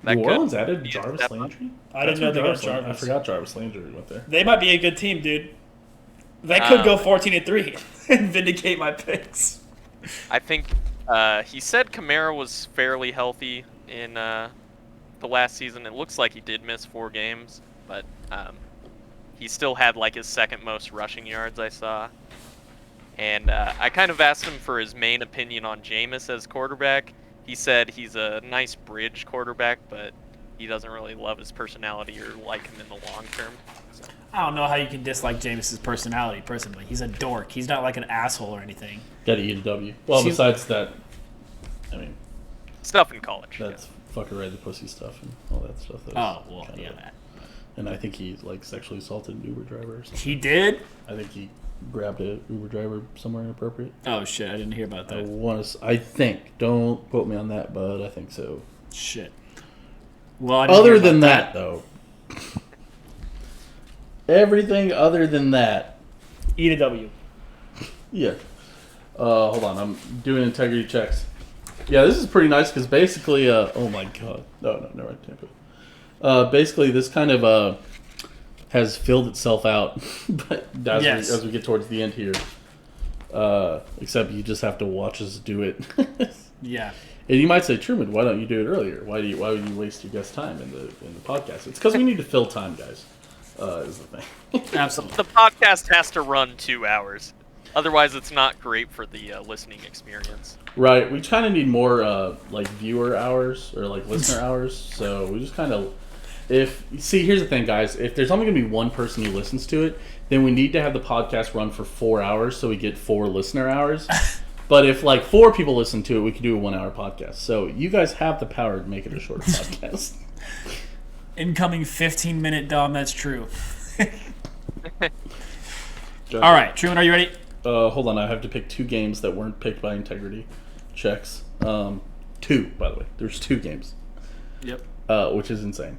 That New could Orleans added be a Jarvis step up. Landry? I didn't know they got Jarvis. I forgot Jarvis Landry went there. They might be a good team, dude. They could go 14-3 and vindicate my picks. I think he said Kamara was fairly healthy in the last season. It looks like he did miss 4 games, but he still had like his second most rushing yards I saw. And I kind of asked him for his main opinion on Jameis as quarterback. He said he's a nice bridge quarterback, but he doesn't really love his personality or like him in the long term. So. I don't know how you can dislike Jameis's personality, personally. He's a dork. He's not like an asshole or anything. Gotta eat a W. Well, besides that, I mean... Stuff in college. That's fucking right, the pussy stuff and all that stuff. That. And I think he, like, sexually assaulted an Uber driver or something. He did? I think he grabbed an Uber driver somewhere inappropriate. Oh, shit. I didn't hear about that. I think. Don't quote me on that, but I think so. Shit. Well, other than that, though. Everything other than that. Eat a W. Yeah. Hold on. I'm doing integrity checks. Yeah, this is pretty nice because basically, oh my god. No, never mind. Tampa. Basically, this kind of has filled itself out, but as we get towards the end here, except you just have to watch us do it. Yeah. And you might say, Truman, why don't you do it earlier? Why would you waste your guest time in the podcast? It's because we need to fill time, guys. Is the thing. Absolutely. The podcast has to run 2 hours. Otherwise, it's not great for the listening experience. Right. We kind of need more like viewer hours or like listener hours. So we just kind of, here's the thing, guys. If there's only going to be one person who listens to it, then we need to have the podcast run for 4 hours so we get 4 listener hours. But if like 4 people listen to it, we could do a 1 hour podcast. So you guys have the power to make it a shorter podcast. Incoming 15-minute Dahm, that's true. All right, Truman, are you ready? Hold on, I have to pick 2 games that weren't picked by integrity checks. 2, by the way. There's 2 games. Yep. Which is insane.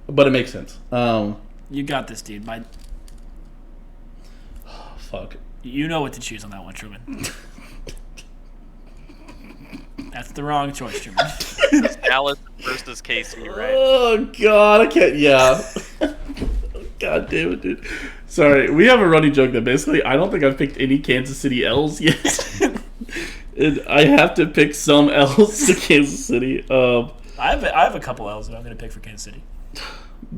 But it makes sense. You got this, dude. Fuck. You know what to choose on that one, Truman. That's the wrong choice, Truman. Dallas versus KC, right? Oh, God, I can't, yeah. God damn it, dude. Sorry, we have a running joke that basically I don't think I've picked any Kansas City L's yet. And I have to pick some L's to Kansas City. I have a couple L's that I'm going to pick for Kansas City.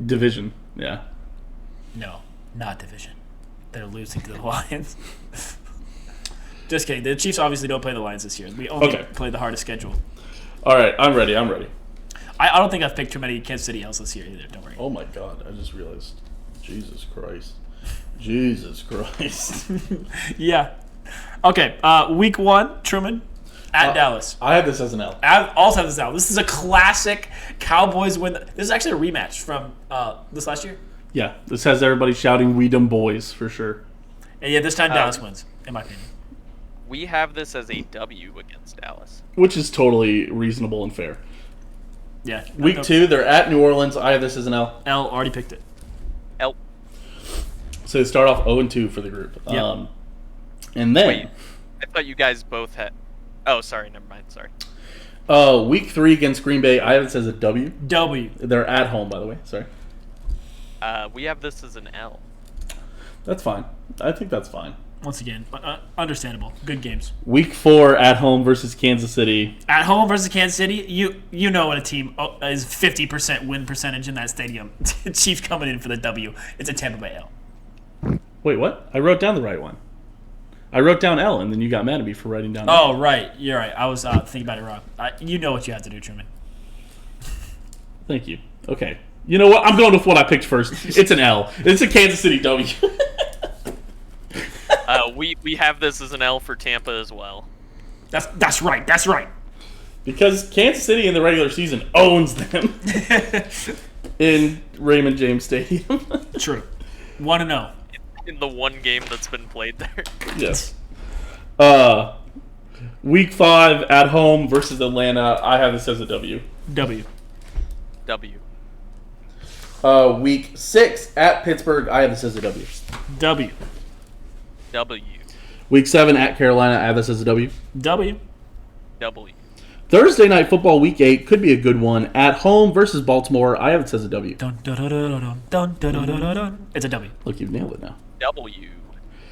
Division, yeah. No, not division. They're losing to the Lions. Just kidding. The Chiefs obviously don't play the Lions this year. We only play the hardest schedule. All right, I'm ready. I don't think I've picked too many Kansas City L's this year either. Don't worry. Oh, my God. I just realized. Jesus Christ. Yeah. Okay, week 1, Truman, at Dallas. I have this as an L. I also have this L. This is a classic Cowboys win. This is actually a rematch from this last year. Yeah, this has everybody shouting, "We them boys," for sure. And yeah, this time Dallas wins, in my opinion. We have this as a W against Dallas. Which is totally reasonable and fair. Yeah. Week 2, they're at New Orleans. I have this as an L. L, already picked it. L. So they start off 0-2 for the group. Yep. And then... Wait, I thought you guys both had... Oh, sorry, never mind, sorry. Week 3 against Green Bay, I have this as a W. W. They're at home, by the way. Sorry. We have this as an L. That's fine. I think that's fine. Once again, understandable. Good games. Week 4 at home versus Kansas City. At home versus Kansas City, you know when a team is 50% win percentage in that stadium. Chiefs coming in for the W. It's a Tampa Bay L. Wait, what? I wrote down the right one. I wrote down L, and then you got mad at me for writing down L. Oh, right. You're right. I was thinking about it wrong. You know what you have to do, Truman. Thank you. Okay. You know what? I'm going with what I picked first. It's an L. It's a Kansas City W. We have this as an L for Tampa as well. That's right. That's right. Because Kansas City in the regular season owns them in Raymond James Stadium. True. 1-0. In the one game that's been played there. Yes. Week 5 at home versus Atlanta. I have this as a W. W. W. Week 6 at Pittsburgh. I have this as a W. W. W. Week 7 at Carolina. I have this as a W. W. W. Thursday night football week 8 could be a good one. At home versus Baltimore, I have it says a W. Dun, dun, dun, dun, dun, dun, dun, dun, dun, dun. It's a W. Look, you've nailed it now. W.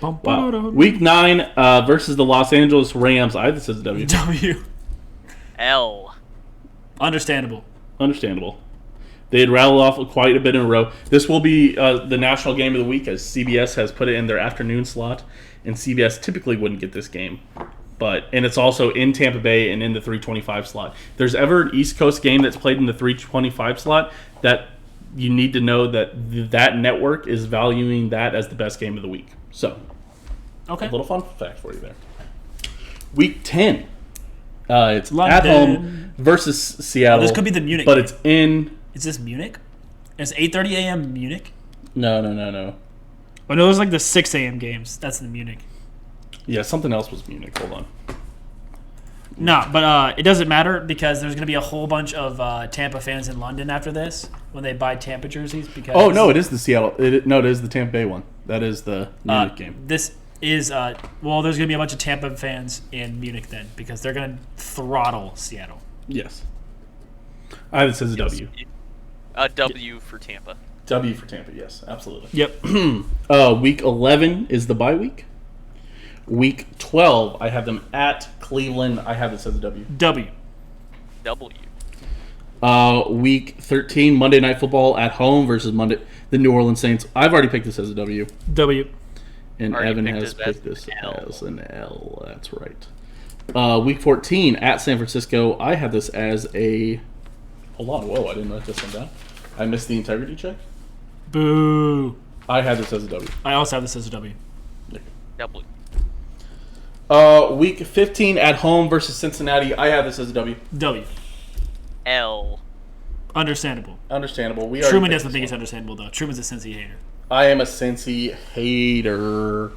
Bum, Wow. ba, dun. Week 9 versus the Los Angeles Rams, I have it says a W. W. L. Understandable. Understandable. They had rattled off quite a bit in a row. This will be the national game of the week, as CBS has put it in their afternoon slot, and CBS typically wouldn't get this game. And it's also in Tampa Bay and in the 325 slot. If there's ever an East Coast game that's played in the 325 slot, that you need to know that that network is valuing that as the best game of the week. So, Okay. a little fun fact for you there. Week 10. It's London. at home versus Seattle. This could be the Munich But game. it's in... Is this Munich? It's 8:30 a.m. Munich? No. Oh, no, it was like the 6 a.m. games. That's in Munich. Yeah, something else was Munich. Hold on. No, but it doesn't matter because there's going to be a whole bunch of Tampa fans in London after this when they buy Tampa jerseys. Because Oh, no, it is the Seattle. It is the Tampa Bay one. That is the Munich game. This is, there's going to be a bunch of Tampa fans in Munich then because they're going to throttle Seattle. Yes. I have it says a W. A W for Tampa. W for Tampa, yes, absolutely. Yep. Week 11 is the bye week. Week 12, I have them at Cleveland. I have it says a W. W. W. Week 13, Monday Night Football at home versus the New Orleans Saints. I've already picked this as a W. W. And Already Evan picked has it as picked this an L. as an L. That's right. Week 14 at San Francisco. I have this as a... Hold on. Whoa, I didn't write this one down. I missed the integrity check. Boo. I have this as a W. I also have this as a W. W. Week 15 at home versus Cincinnati. I have this as a W. W. L. Understandable. Understandable. We Truman already doesn't picked think this it's understandable, though. Truman's a Cincy hater. one. I am a Cincy hater.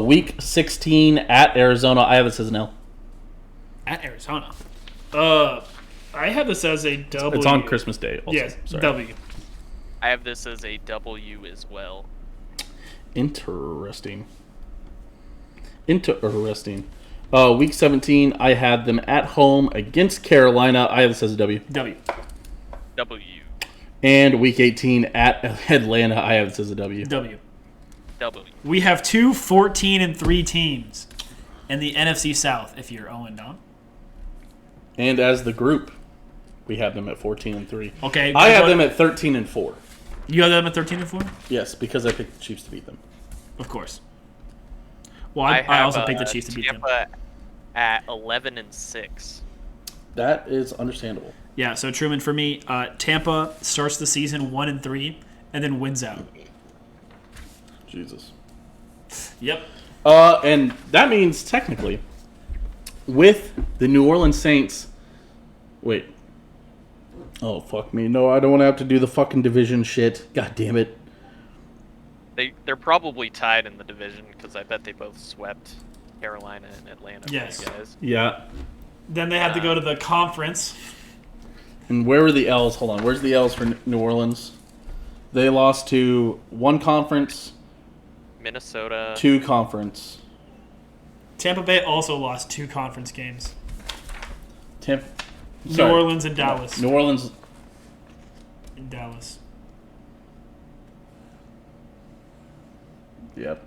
Week 16 at Arizona. I have this as an L. At Arizona. I have this as a W. It's on Christmas Day. Also. Yes, Sorry. W. I have this as a W as well. Interesting. Week 17, I had them at home against Carolina. I have this as a W. W. W. And week 18 at Atlanta. I have this as a W. W. W. We have two 14-3 teams in the NFC South. If you're Owen Dahm. And as the group, we have them at 14-3. Okay. I have them at 13-4. You have them at 13-4. Yes, because I picked the Chiefs to beat them. Of course. Well, I also picked the Chiefs to beat them. Tampa at 11-6. That is understandable. Yeah. So Truman, for me, Tampa starts the season 1-3 and then wins out. Jesus. Yep. And that means technically, with the New Orleans Saints. Wait. Oh, fuck me. No, I don't want to have to do the fucking division shit. God damn it. They're probably tied in the division because I bet they both swept Carolina and Atlanta. for Yes. you guys. Yeah. Then they have to go to the conference. And where were the L's? Hold on. Where's the L's for New Orleans? They lost to one conference, Minnesota. two conference. Tampa Bay also lost 2 conference games. New Sorry. Orleans and Dallas. New Orleans. In Dallas. Yep.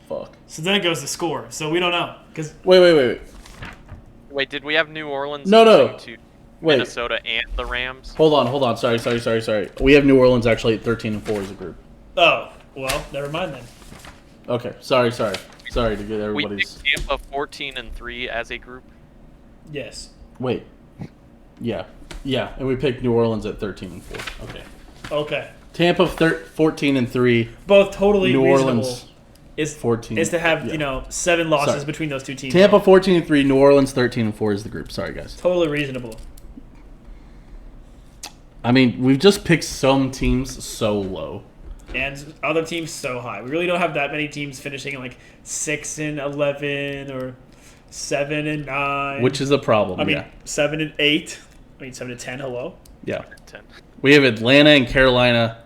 Fuck. So then it goes to score. So we don't know. Cause Wait. Wait, did we have New Orleans No. losing to Wait. Minnesota and the Rams? Hold on. Sorry. We have New Orleans actually at 13-4 as a group. oh, well, never mind then. Okay. Sorry to get We everybody's. picked Tampa 14-3 as a group. Yes. Wait. Yeah. And we picked New Orleans at 13-4. Okay. Okay. Tampa 14-3. Both totally New reasonable. Orleans Is 14. is to have yeah. 7 losses Sorry. between those two teams. Tampa 14-3. New Orleans 13-4 is the group. Sorry, guys. Totally reasonable. I mean, we've just picked some teams so low. And other teams so high. We really don't have that many teams finishing like 6-11 or 7-9. Which is a problem. I mean, yeah. 7-8. I mean, 7-10. Hello. Yeah. 10. We have Atlanta and Carolina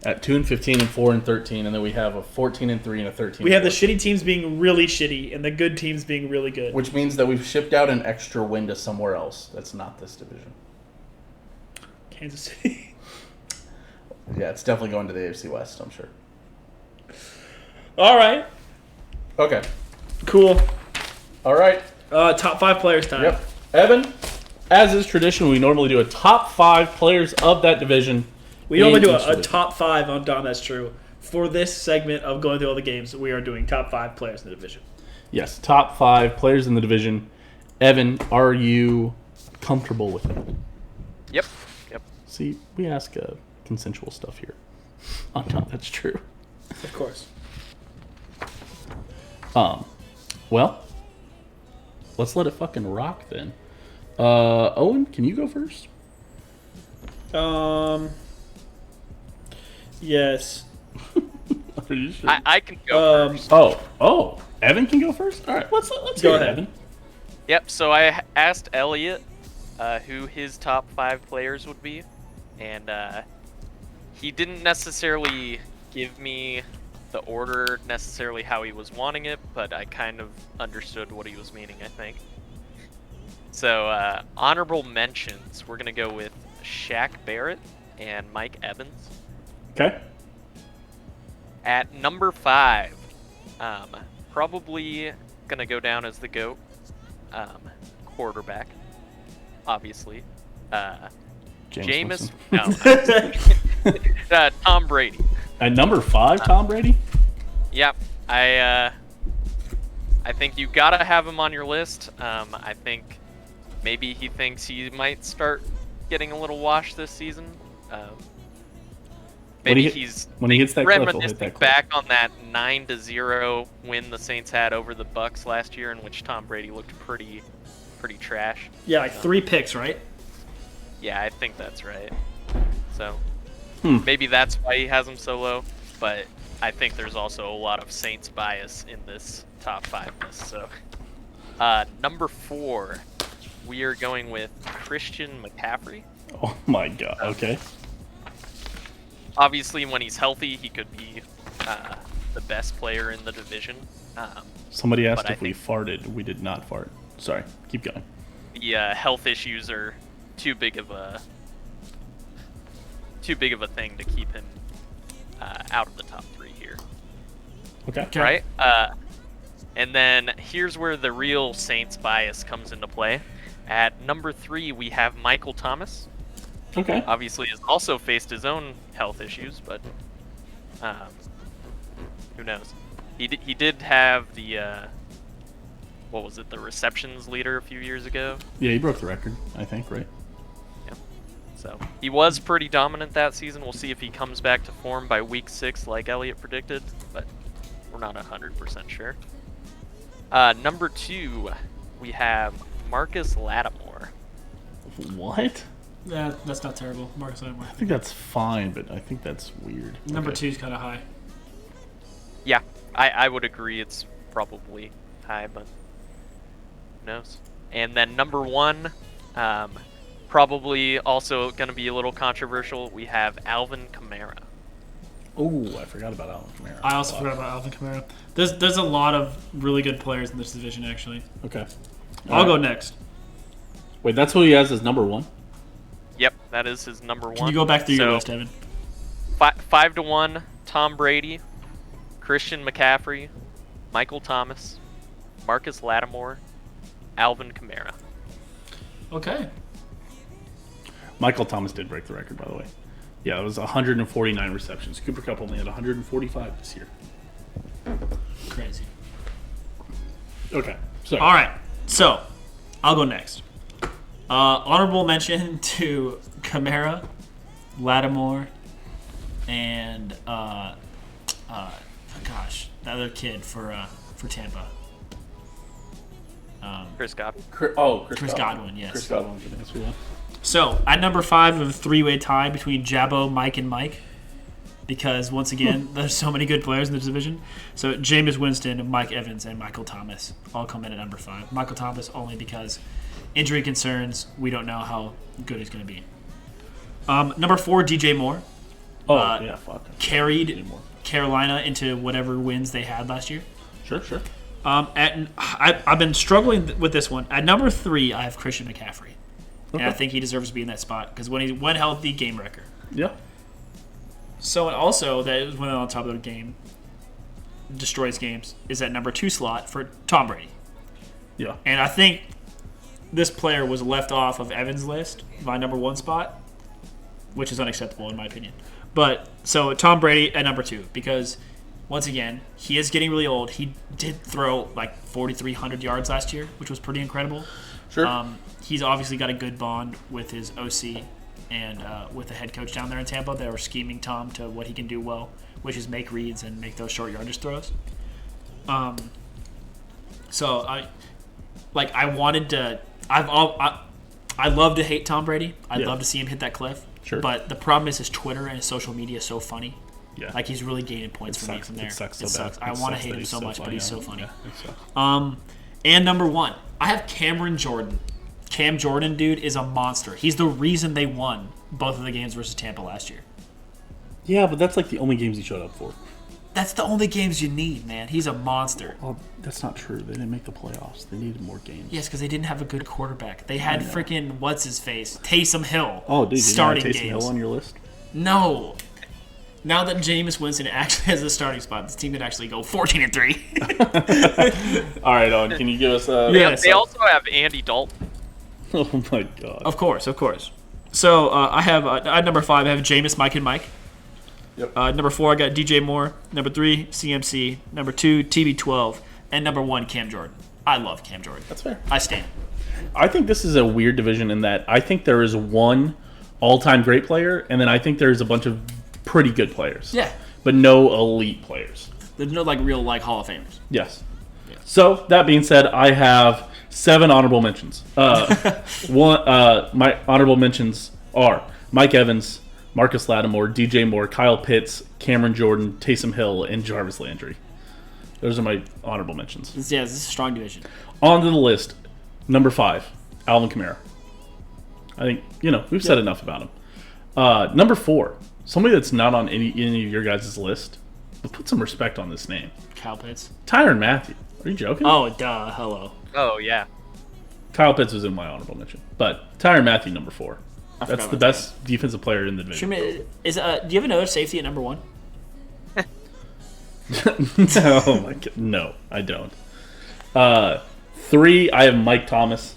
at 2-15 and 4-13, and then we have a 14-3 and a 13. We have the shitty teams being really shitty and the good teams being really good. which means that we've shipped out an extra win to somewhere else. That's not this division. Kansas City. Yeah, it's definitely going to the AFC West, I'm sure. All right. Okay. Cool. All right. Top 5 players time. Yep. Evan, as is tradition, we normally do a top 5 players of that division. We normally do each a division. top 5 on Dahm. That's true. For this segment of going through all the games, we are doing top 5 players in the division. Yes, top 5 players in the division. Evan, are you comfortable with it? Yep. See, we ask consensual stuff here. On top, that's true. Of course. Well, let's let it fucking rock then. Owen, can you go first? Yes. Are you sure? I can go first. Oh, Evan can go first? All right, let's Go hear it, ahead. Evan. Yep, so I asked Elliot who his top 5 players would be, and he didn't necessarily give me the order necessarily how he was wanting it, but I kind of understood what he was meaning, I think. So, honorable mentions, we're going to go with Shaq Barrett and Mike Evans. Okay. At number 5, probably going to go down as the GOAT, quarterback, obviously. Jameis Jameis, no, Tom Brady. At number 5, Tom Brady? Yep, I think you gotta have him on your list. I think maybe he thinks he might start getting a little washed this season. Maybe he's when he hits that cliff, he'll hit reminiscing that cliff. back on that 9-0 win the Saints had over the Bucks last year, in which Tom Brady looked pretty trash. Yeah, like 3 picks, right? Yeah, I think that's right. So Maybe that's why he has him so low, but I think there's also a lot of Saints bias in this top 5 list. So, number 4, we are going with Christian McCaffrey. Oh my god, okay. Obviously, when he's healthy, he could be the best player in the division. Somebody asked but I if we think- farted. We did not fart. Sorry, keep going. The health issues are too big of a thing to keep him out of the top 3 here. Okay. Right? And then here's where the real Saints bias comes into play. At number 3, we have Michael Thomas. Okay. Obviously, has also faced his own health issues, but who knows? He did have the what was it? The receptions leader a few years ago. Yeah, he broke the record, I think, right? So he was pretty dominant that season. We'll see if he comes back to form by week 6, like Elliott predicted, but we're not 100% sure. Number 2, we have Marcus Lattimore. What? Yeah, that's not terrible. Marcus Lattimore. I think that's fine, but I think that's weird. Number Okay. 2 is kind of high. Yeah, I would agree it's probably high, but who knows? And then number 1, probably also going to be a little controversial. We have Alvin Kamara. Oh, I forgot about Alvin Kamara. I also forgot about Alvin Kamara. There's a lot of really good players in this division, actually. Okay. I'll go next. Wait, that's who he has as number 1? Yep, that is his number 1. Can you go back through your So, list, Evan? 5-1, Tom Brady, Christian McCaffrey, Michael Thomas, Marcus Lattimore, Alvin Kamara. Okay. Michael Thomas did break the record, by the way. Yeah, it was 149 receptions. Cooper Kupp only had 145 this year. Crazy. Okay. So, All right. So, I'll go next. Honorable mention to Kamara, Lattimore, and the other kid for Tampa. Chris Godwin. Chris Godwin, yes. Chris Godwin. That's who he was. So, at number 5, we have a 3-way tie between Jabbo, Mike, and Mike. Because, once again, there's so many good players in this division. So, Jameis Winston, Mike Evans, and Michael Thomas all come in at number 5. Michael Thomas only because injury concerns, we don't know how good he's going to be. Number 4, DJ Moore. Oh, yeah, fuck. carried Anymore. Carolina into whatever wins they had last year. Sure. I've been struggling with this one. At number 3, I have Christian McCaffrey. Okay. And I think he deserves to be in that spot because when healthy, game wrecker. Yeah. So, and also, that is when on top of the game, destroys games, is at number 2 slot for Tom Brady. Yeah. And I think this player was left off of Evan's list, my number 1 spot, which is unacceptable in my opinion. But, so Tom Brady at number 2, because, once again, he is getting really old. He did throw like 4,300 yards last year, which was pretty incredible. Sure. He's obviously got a good bond with his OC and with the head coach down there in Tampa. They were scheming Tom to what he can do well, which is make reads and make those short yardage throws. So I wanted to. I love to hate Tom Brady. I'd love to see him hit that cliff. Sure. But the problem is his Twitter and his social media is so funny. Yeah. Like he's really gaining points for me from there. It sucks so it sucks. bad. I It want to sucks hate that him he's so much, but he's so funny. Yeah, it sucks. And number 1, I have Cameron Jordan. Cam Jordan, dude, is a monster. He's the reason they won both of the games versus Tampa last year. Yeah, but that's like the only games he showed up for. That's the only games you need, man. He's a monster. Well, that's not true. They didn't make the playoffs. They needed more games. Yes, because they didn't have a good quarterback. They had freaking what's-his-face, Taysom Hill. Oh, dude, starting did you have Taysom games. Hill on your list? No. Now that Jameis Winston actually has a starting spot, this team could actually go 14-3. All right, Owen, can you give us a... Yeah. They also have Andy Dalton. Oh, my God. Of course. So I have at number 5, I have Jameis, Mike, and Mike. Yep. Number 4, I got DJ Moore. Number 3, CMC. Number 2, TB12. And number 1, Cam Jordan. I love Cam Jordan. That's fair. I stand. I think this is a weird division in that I think there is one all-time great player, and then I think there's a bunch of pretty good players. Yeah. But no elite players. There's no real Hall of Famers. Yes. Yeah. So that being said, I have 7 honorable mentions. My honorable mentions are Mike Evans, Marcus Lattimore, DJ Moore, Kyle Pitts, Cameron Jordan, Taysom Hill, and Jarvis Landry. Those are my honorable mentions. Yeah, this is a strong division. On to the list, number 5, Alvin Kamara. I think, we've said enough about him. Number 4, somebody that's not on any of your guys' list, but put some respect on this name. Kyle Pitts. Tyrann Mathieu. Are you joking? Oh, duh. Hello. Oh, yeah. Kyle Pitts was in my honorable mention. But Tyrann Mathieu, number 4. I That's forgot the about best defensive player in the division. Do you have another safety at number 1? Oh my God. No, I don't. 3, I have Mike Thomas.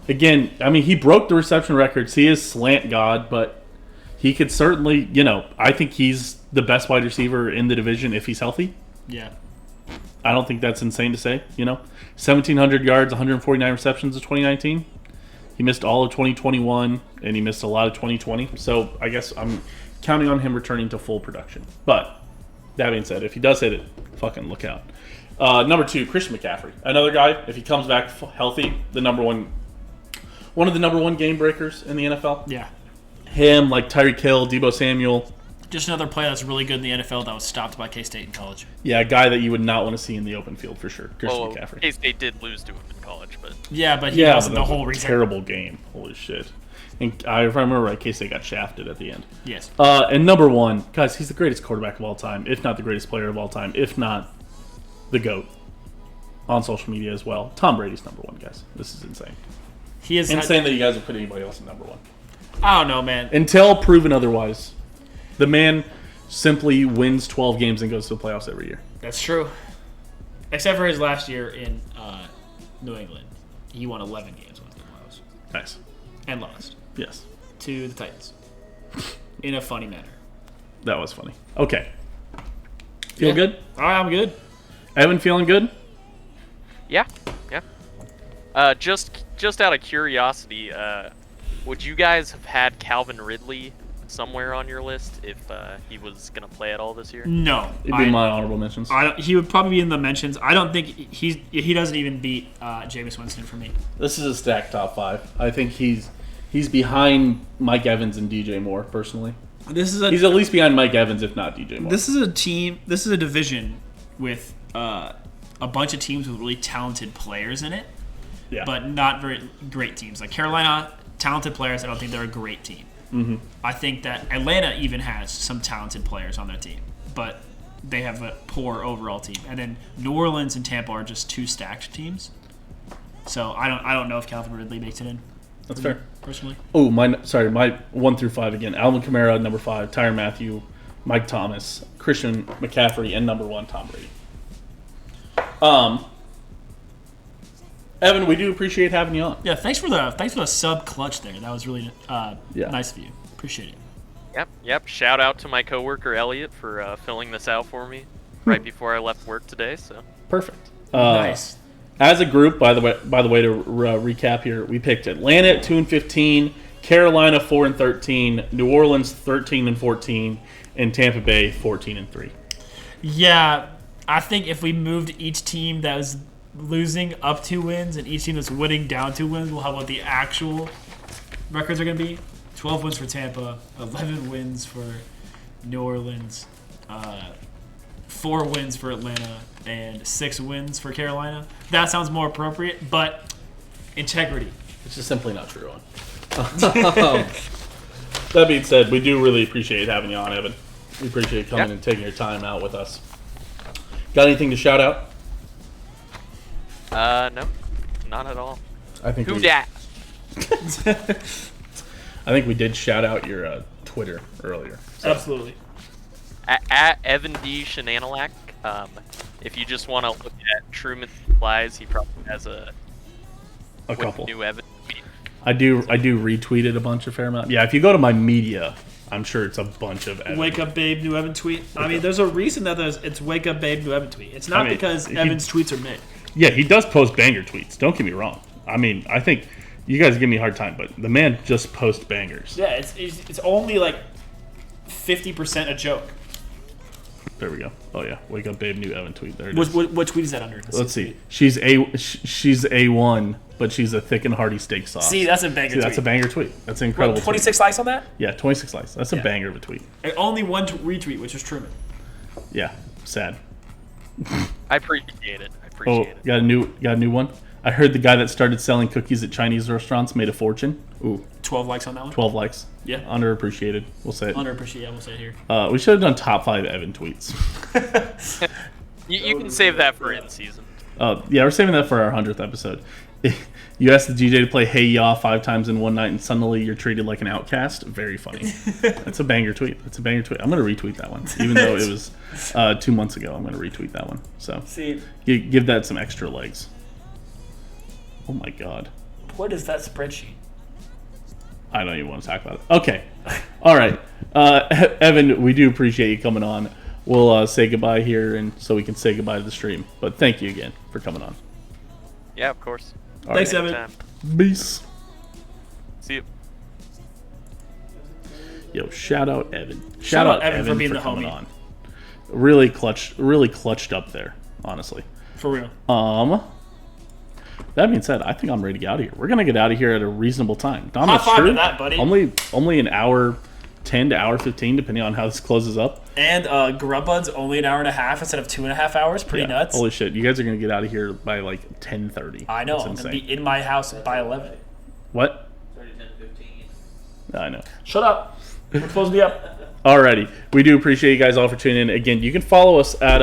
Again, I mean, he broke the reception records. He is slant god, but he could certainly, I think he's the best wide receiver in the division if he's healthy. Yeah. I don't think that's insane to say, 1,700 yards, 149 receptions in 2019. He missed all of 2021, and he missed a lot of 2020. So I guess I'm counting on him returning to full production. But that being said, if he does hit it, fucking look out. Number 2, Christian McCaffrey. Another guy, if he comes back healthy, one of the number 1 game breakers in the NFL. Yeah. Him, like Tyreek Hill, Deebo Samuel. Just another player that's really good in the NFL that was stopped by K-State in college. Yeah, a guy that you would not want to see in the open field for sure. Christian Well, McCaffrey. K-State did lose to him in college, but Yeah, but he wasn't but the that was whole a reason. terrible game. Holy shit. And if I remember right, K-State got shafted at the end. Yes. And number 1, guys, he's the greatest quarterback of all time, if not the greatest player of all time, if not the GOAT on social media as well. Tom Brady's number 1, guys. This is insane. He is Insane that you guys would put anybody else in number 1. I don't know, man. Until proven otherwise. The man simply wins 12 games and goes to the playoffs every year. That's true. Except for his last year in New England. He won 11 games with the playoffs. Nice. And lost Yes. to the Titans. In a funny manner. That was funny. Okay. Feel good? All right, I'm good. Evan, feeling good? yeah. Just out of curiosity, would you guys have had Calvin Ridley somewhere on your list if he was going to play at all this year? No. It'd be my honorable mentions. He would probably be in the mentions. I don't think he doesn't even beat Jameis Winston for me. This is a stacked top 5. I think he's behind Mike Evans and DJ Moore, personally. He's at least behind Mike Evans, if not DJ Moore. This is a team. This is a division with a bunch of teams with really talented players in it, yeah. but not very great teams. Like Carolina, talented players. I don't think they're a great team. I think that Atlanta even has some talented players on their team, but they have a poor overall team. And then New Orleans and Tampa are just two stacked teams. So I don't know if Calvin Ridley makes it in. That's fair. Personally. Oh, my 1 through 5 again. Alvin Kamara, number 5. Tyrann Mathieu, Mike Thomas, Christian McCaffrey, and number 1, Tom Brady. Evan, we do appreciate having you on. Yeah, thanks for the sub clutch there. That was really nice of you. Appreciate it. Yep. Shout out to my coworker Elliot for filling this out for me right before I left work today. So perfect. Nice. As a group, by the way, to recap here, we picked Atlanta at 2-15, Carolina 4-13, New Orleans 13-14, and Tampa Bay 14-3. Yeah, I think if we moved each team that was losing up 2 wins and each team that's winning down 2 wins, we'll have what the actual records are going to be. 12 wins for Tampa, 11 wins for New Orleans, 4 wins for Atlanta, and 6 wins for Carolina. That sounds more appropriate, but integrity. It's just simply not true. That being said, we do really appreciate having you on, Evan. We appreciate coming and taking your time out with us. Got anything to shout out? No, not at all. I think Who dat? I think we did shout out your Twitter earlier. So. Absolutely. At Evan D. Shenanalak. If you just want to look at Truman Supplies, he probably has a couple. New Evan. I do retweet it a fair amount. Yeah, if you go to my media, I'm sure it's a bunch of Evan. Wake up, babe, new Evan tweet. I mean, there's a reason that it's wake up, babe, new Evan tweet. It's not because Evan's tweets are made. Yeah, he does post banger tweets. Don't get me wrong. I mean, I think you guys give me a hard time, but the man just posts bangers. Yeah, it's only like 50% a joke. There we go. Oh yeah, wake up, babe, new Evan tweet. There it is. is. What tweet is that under? Let's see. She's A1, but she's a thick and hearty steak sauce. See, that's a banger tweet. That's a banger tweet. That's an incredible. 26 likes on that? Yeah, 26 likes. That's a banger of a tweet. And only one retweet, which is Truman. Yeah, sad. I appreciate it. Got a new one. I heard the guy that started selling cookies at Chinese restaurants made a fortune. Ooh. 12 likes on that one? 12 likes. Yeah. Underappreciated. We'll say it. Underappreciated, we'll say it here. We should have done top 5 Evan tweets. You can save that for in season. Yeah, we're saving that for our 100th episode. You asked the DJ to play Hey Ya 5 times in one night, and suddenly you're treated like an outcast. Very funny. That's a banger tweet. I'm going to retweet that one. Even though it was 2 months ago, I'm going to retweet that one. So see, give that some extra legs. Oh my God. What is that spreadsheet? I don't even want to talk about it. Okay. All right. Evan, we do appreciate you coming on. We'll say goodbye here, and so we can say goodbye to the stream. But thank you again for coming on. Yeah, of course. All Thanks, right. Evan. Peace. See you. Yo, shout out Evan. Shout out Evan for being the coming homie. on. Really clutched up there, honestly. For real. That being said, I think I'm ready to get out of here. We're gonna get out of here at a reasonable time. Dahm, High five to that, buddy. Only an hour 10 to hour 15, depending on how this closes up. And Grubbud's only an hour and a half instead of 2.5 hours. Pretty nuts. Holy shit! You guys are gonna get out of here by like 10:30. I know. That's I'm insane. gonna be in my house by 11. What? 10:15. I know. Shut up. We're supposed to be up. Alrighty, we do appreciate you guys all for tuning in. Again, you can follow us at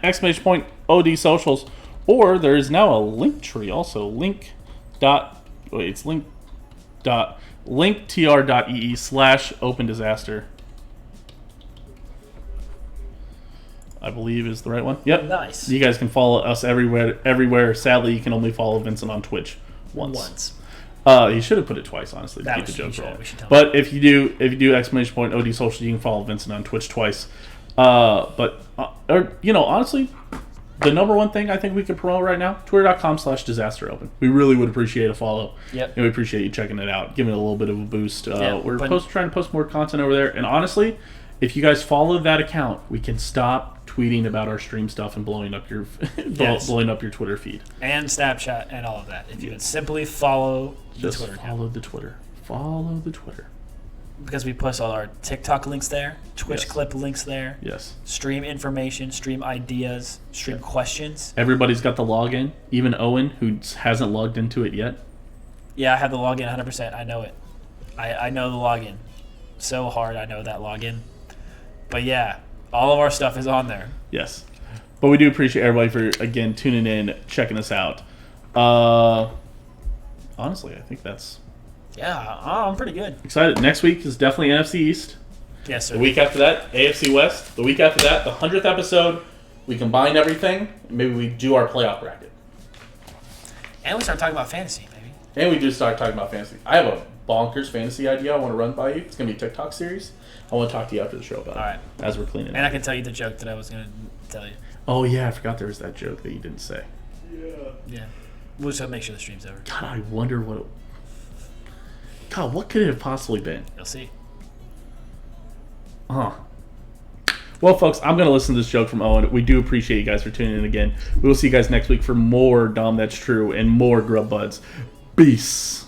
exclamation point OD socials, or there is now a link tree also. linktr.ee/open disaster. I believe is the right one. Yep. Nice. You guys can follow us everywhere. Sadly, you can only follow Vincent on Twitch once. He should have put it twice, honestly, to keep the joke rolling. But if you do exclamation point OD social, you can follow Vincent on Twitch twice. Honestly, the number one thing I think we could promote right now, twitter.com/disasteropen. We really would appreciate a follow. Yep. And we appreciate you checking it out, giving it a little bit of a boost. We're trying to post more content over there. And honestly, if you guys follow that account, we can stop tweeting about our stream stuff and blowing up your blowing up your Twitter feed. And Snapchat and all of that. If you would simply follow the Twitter account. Follow the Twitter. Follow the Twitter. Because we post all our TikTok links there, Twitch clip links there. Yes. Stream information, stream ideas, stream questions. Everybody's got the login. Even Owen, who hasn't logged into it yet. Yeah, I have the login 100%. I know it. I know the login. So hard, I know that login. But yeah, all of our stuff is on there. Yes. But we do appreciate everybody for, again, tuning in, checking us out. Honestly, I think that's Yeah, I'm pretty good. excited. Next week is definitely NFC East. Yes, sir. The week after that, AFC West. The week after that, the 100th episode, we combine everything. Maybe we do our playoff bracket. And we start talking about fantasy, maybe. And we do start talking about fantasy. I have a bonkers fantasy idea I want to run by you. It's going to be a TikTok series. I want to talk to you after the show about All right. it as we're cleaning And up. I can tell you the joke that I was going to tell you. Oh, yeah, I forgot there was that joke that you didn't say. Yeah. We'll just have to make sure the stream's over. God, I wonder what... God, what could it have possibly been? You'll see. Huh. Well, folks, I'm going to listen to this joke from Owen. We do appreciate you guys for tuning in again. We will see you guys next week for more Dahm That's True and more Grub Buds. Peace.